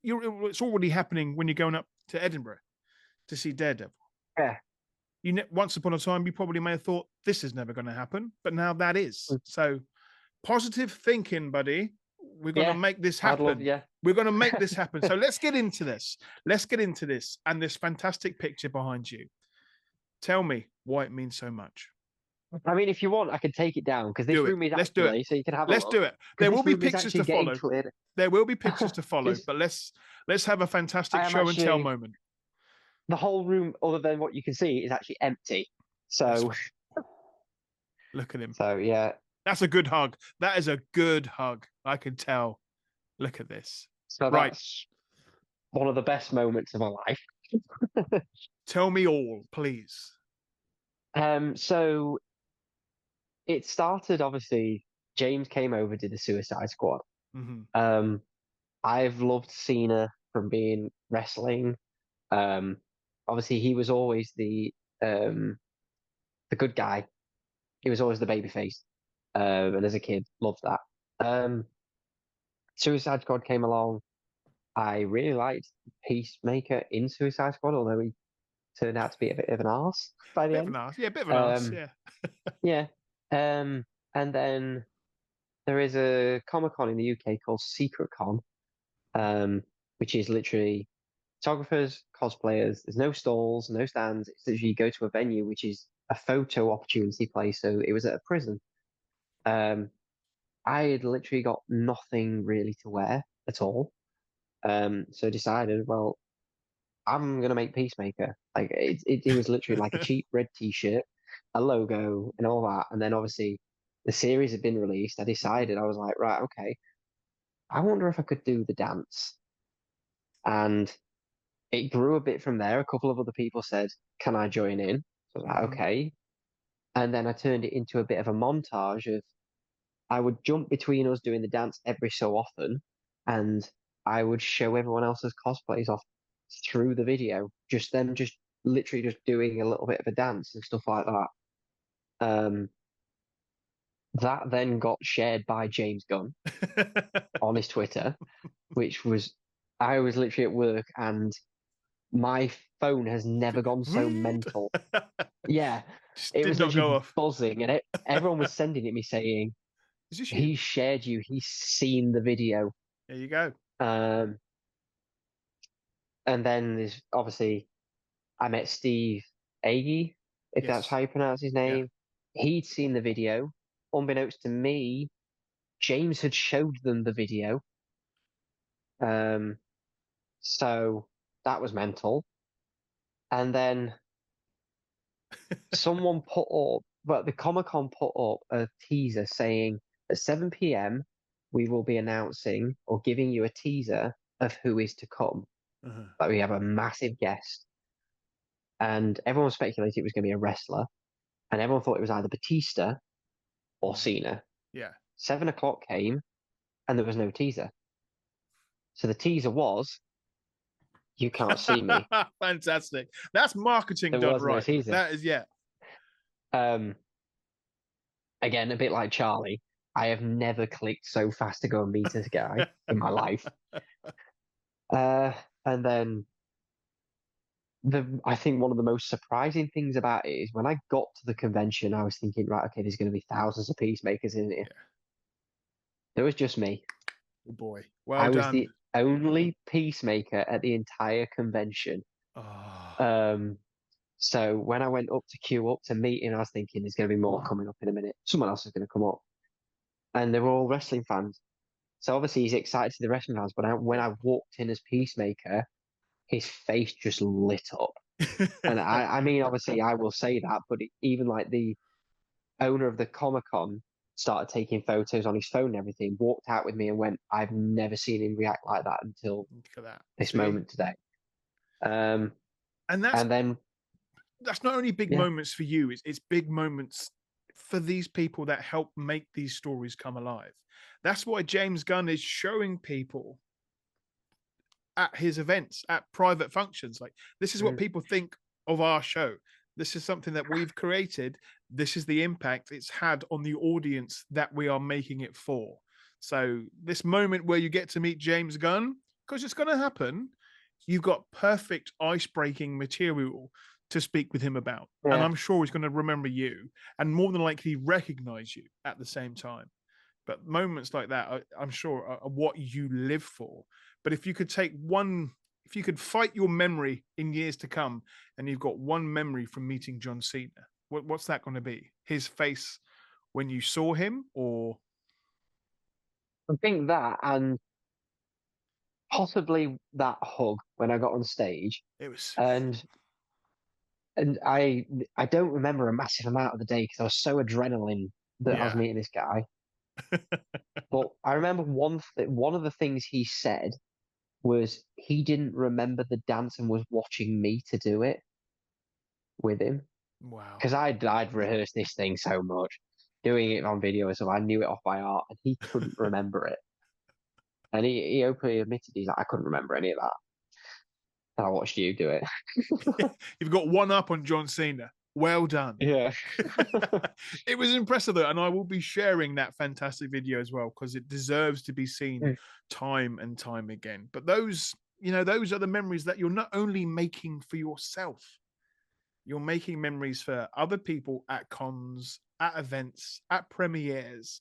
A: It's already happening when you're going up to Edinburgh to see Daredevil.
B: Yeah.
A: Once upon a time, you probably may have thought this is never going to happen, but now that is. So positive thinking, buddy. We're going to
B: Yeah,
A: make this
B: I'd love,
A: happen.
B: yeah.
A: We're going to make this happen. So let's get into this. Let's get into this and this fantastic picture behind you. Tell me why it means so much.
B: I mean, if you want, I can take it down because this
A: Do it.
B: room is
A: Let's do it.
B: actually, so you can have a
A: Let's
B: look,
A: do it.
B: because
A: There will
B: this
A: be
B: room is
A: pictures
B: actually
A: to
B: getting
A: follow.
B: cleared.
A: There will be pictures to follow,
B: This,
A: but let's have a fantastic
B: I am
A: show and tell
B: actually,
A: moment.
B: the whole room, other than what you can see, is actually empty.
A: That's
B: So,
A: right. Look at him.
B: so yeah.
A: That's a good hug. That is a good hug. I can tell. Look at this.
B: So
A: Right.
B: that's one of the best moments of my life.
A: Tell me all, please.
B: So it started obviously. James came over, did the Suicide Squad.
A: Mm-hmm.
B: Um, I've loved Cena from being wrestling. Um, obviously he was always the the good guy. He was always the baby face. And as a kid, loved that. Um, Suicide Squad came along. I really liked Peacemaker in Suicide Squad, although he turned out to be a bit of an arse by the
A: Bit of an
B: end.
A: ass. Yeah, bit of an ass.
B: Um,
A: Yeah.
B: yeah. And then there is a Comic Con in the UK called Secret Con, which is literally photographers, cosplayers. There's no stalls, no stands. It's literally you go to a venue, which is a photo opportunity place. So it was at a prison. Um, I had literally got nothing really to wear at all. So decided, well, I'm gonna make Peacemaker. Like it was literally like a cheap red t-shirt, a logo, and all that. And then obviously the series had been released. I decided I was like, right, okay, I wonder if I could do the dance. And it grew a bit from there. A couple of other people said, "Can I join in?" So I was like,
A: Hmm.
B: okay. And then I turned it into a bit of a montage of I would jump between us doing the dance every so often, and I would show everyone else's cosplays off through the video. Just them, just literally just doing a little bit of a dance and stuff like that. Um, that then got shared by James Gunn on his Twitter, which was I was literally at work and my phone has never gone so mental. Yeah,
A: Just
B: it
A: did
B: was
A: not go
B: literally
A: off.
B: buzzing, and everyone was sending it me saying
A: Is this you?
B: he shared you, he's seen the video.
A: There you go.
B: Um, and then there's obviously I met Steve Agee, if that's
A: Yes.
B: how you pronounce his
A: Yeah.
B: name. He'd seen the video. Unbeknownst to me, James had showed them the video. Um, so that was mental. And then someone put up, but the Comic Con put up a teaser saying at 7 p.m. we will be announcing or giving you a teaser of who is to come.
A: Uh-huh.
B: Like we have a massive guest, and everyone speculated it was going to be a wrestler, and everyone thought it was either Batista or
A: Mhm.
B: Cena.
A: Yeah.
B: 7 o'clock came, and there was no teaser. So the teaser was, "You can't see me."
A: Fantastic. That's marketing
B: There
A: done
B: was no
A: right.
B: teaser.
A: That is, yeah.
B: Um, Again, a bit like Charlie, I have never clicked so fast to go and meet this guy in my life. Uh, and then I think one of the most surprising things about it is when I got to the convention, I was thinking, right, okay, there's going to be thousands of peacemakers in here.
A: Yeah.
B: There was just me.
A: Good boy. Well
B: I was
A: done.
B: the only peacemaker at the entire convention.
A: Oh.
B: Um, so when I went up to queue up to meet him, I was thinking there's going to be more coming up in a minute. Someone else is going to come up, and they were all wrestling fans. So obviously he's excited to see the wrestling fans. But when
A: Yeah.
B: I walked in as Peacemaker, his face just lit up. And I mean, obviously, I will say that, but even like the owner of the Comic Con started taking photos on his phone and everything, walked out with me and went, "I've never seen him react like that until
A: Look at that.
B: this
A: See?
B: moment today." Um,
A: And
B: and then,
A: that's not only big
B: yeah,
A: moments for you, it's big moments for these people that help make these stories come alive. That's why James Gunn is showing people at his events, at private functions. Like, this is what
B: mm,
A: people think of our show. This is something that we've created. This is the impact it's had on the audience that we are making it for. So, this moment where you get to meet James Gunn, because it's going to happen, you've got perfect ice breaking material to speak with him about. And
B: yeah,
A: I'm sure he's going to remember you and more than likely recognize you at the same time. But moments like that, I'm sure, are what you live for. But if you could take one, if you could fight your memory in years to come, and you've got one memory from meeting John Cena, what's that going to be? His face when you saw him, or
B: I think that, and possibly that hug when I got on stage,
A: it was.
B: and and I don't remember a massive amount of the day because I was so adrenaline that I was
A: Yeah.
B: meeting this guy. But I remember one of the things he said was he didn't remember the dance and was watching me to do it with him
A: Wow.
B: because I'd rehearsed this thing so much, doing it on video, so I knew it off by heart, and he couldn't remember it. And he openly admitted he's like, I couldn't remember any of I watched you do it.
A: You've got one up on John Cena. Well done.
B: Yeah.
A: It was impressive though, and I will be sharing that fantastic video as well because it deserves to be seen time and time again. But those, those are the memories that you're not only making for yourself, you're making memories for other people at cons, at events, at premieres,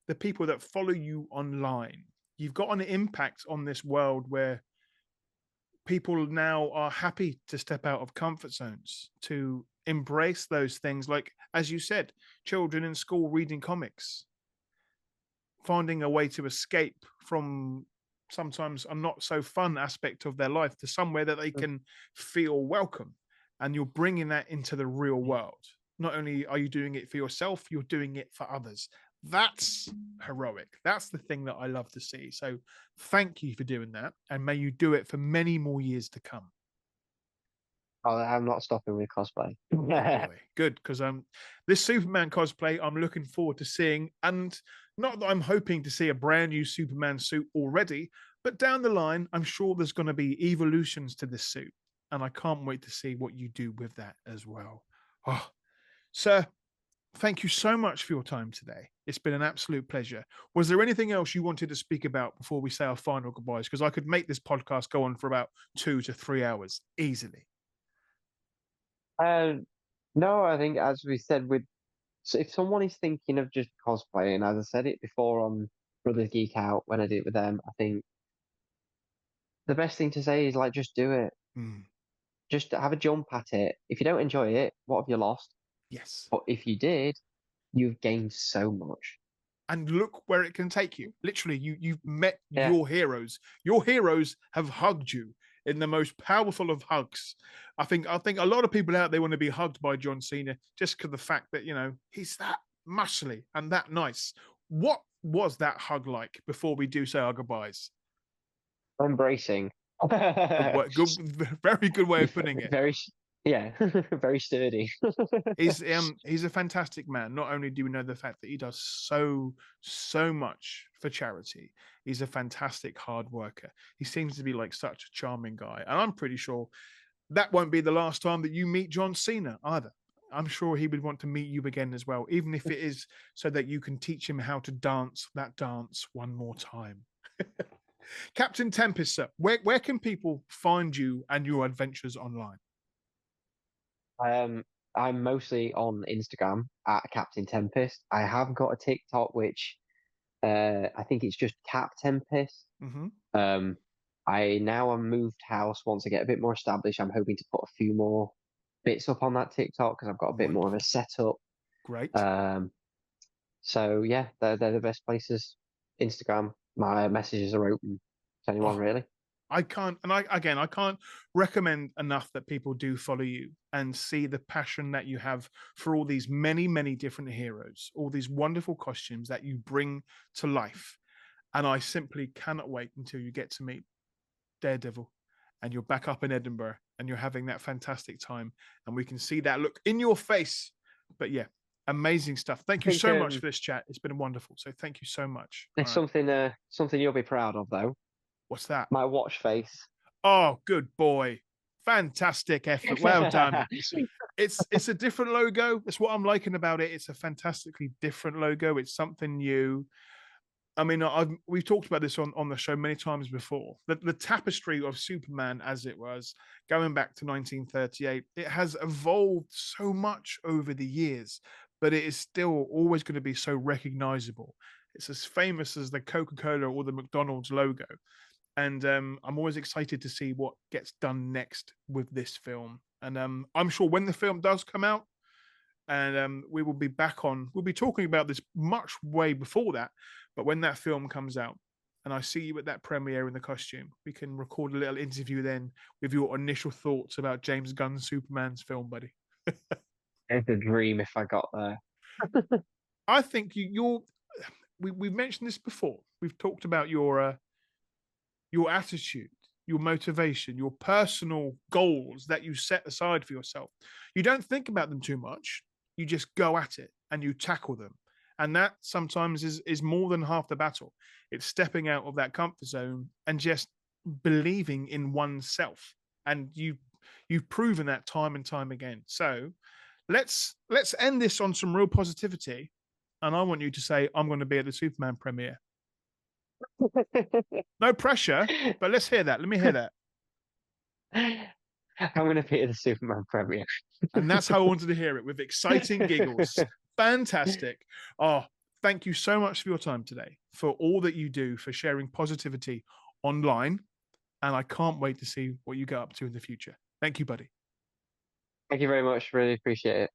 A: the people that follow you online. You've got an impact on this world where people now are happy to step out of comfort zones, to embrace those things. Like, as you said, children in school reading comics, finding a way to escape from sometimes a not so fun aspect of their life to somewhere that they can feel welcome. And you're bringing that into the real world. Not only are you doing it for yourself, you're doing it for others. That's heroic. That's the thing that I love to see. So thank you for doing that. And may you do it for many more years to come.
B: Oh, I'm not stopping with cosplay.
A: Good boy. Good, because this Superman cosplay I'm looking forward to seeing, and not that I'm hoping to see a brand new Superman suit already, but down the line, I'm sure there's going to be evolutions to this suit, and I can't wait to see what you do with that as well. Oh, sir, thank you so much for your time today. It's been an absolute pleasure. Was there anything else you wanted to speak about before we say our final goodbyes? Because I could make this podcast go on for about 2 to 3 hours easily.
B: No, I think as we said, so if someone is thinking of just cosplaying, as I said it before on Brothers Geek Out when I did it with them, I think the best thing to say is like just do it.
A: Mm,
B: Just have a jump at it. If you don't enjoy it, what have you lost?
A: yes.
B: But if you did, you've gained so much.
A: And look where it can take you. Literally, you've met
B: Yeah.
A: your heroes. Your heroes have hugged you in the most powerful of hugs. I think a lot of people out there want to be hugged by John Cena just because the fact that he's that muscly and that nice. What was that hug like before we do say our goodbyes?
B: Embracing.
A: Good way, good, very good way of putting it.
B: Very, yeah, very sturdy.
A: He's a fantastic man. Not only do we know the fact that he does so much for charity, he's a fantastic hard worker. He seems to be like such a charming guy, and I'm pretty sure that won't be the last time that you meet John Cena either. I'm sure he would want to meet you again as well, even if it is so that you can teach him how to dance that dance one more time. Captain Tempest, sir, where can people find you and your adventures online?
B: Um, I'm mostly on Instagram at Captain Tempest. I have got a TikTok which I think it's just Cap Tempest.
A: Mm-hmm.
B: Um, I now am moved house. Once I get a bit more established, I'm hoping to put a few more bits up on that TikTok because I've got a bit more of a
A: Wonderful.
B: setup.
A: Great.
B: So yeah, they're the best places. Instagram, my messages are open to anyone
A: Oh,
B: really.
A: I can't, and I can't recommend enough that people do follow you and see the passion that you have for all these many, many different heroes, all these wonderful costumes that you bring to life. And I simply cannot wait until you get to meet Daredevil and you're back up in Edinburgh and you're having that fantastic time and we can see that look in your face. But yeah, amazing stuff.
B: I
A: Thank you
B: think
A: so much for this chat. It's been wonderful. So thank you so much. All
B: there's
A: right.
B: something you'll be proud of though.
A: What's that?
B: My watch face.
A: Oh, good boy. Fantastic effort. Well done. It's a different logo. That's what I'm liking about it. It's a fantastically different logo. It's something new. I mean, we've talked about this on the show many times before. The tapestry of Superman, as it was going back to 1938, it has evolved so much over the years, but it is still always going to be so recognizable. It's as famous as the Coca-Cola or the McDonald's logo, and I'm always excited to see what gets done next with this film. And I'm sure when the film does come out, and we will be back on. We'll be talking about this much way before that, but when that film comes out, and I see you at that premiere in the costume, we can record a little interview then with your initial thoughts about James Gunn's Superman's film, buddy.
B: It's a dream if I got there.
A: I think we've mentioned this before. We've talked about your attitude, your motivation, your personal goals that you set aside for yourself. You don't think about them too much. You just go at it and you tackle them. And that sometimes is more than half the battle. It's stepping out of that comfort zone and just believing in oneself. and you've proven that time and time again. So let's end this on some real positivity. And I want you to say, I'm going to be at the Superman premiere. No pressure, but let's hear that. Let me hear that.
B: I'm going to be at the Superman premiere.
A: And that's how I wanted to hear it, with exciting giggles. Fantastic. Oh, thank you so much for your time today, for all that you do, for sharing positivity online. And I can't wait to see what you get up to in the future. Thank you, buddy.
B: Thank you very much. Really appreciate it.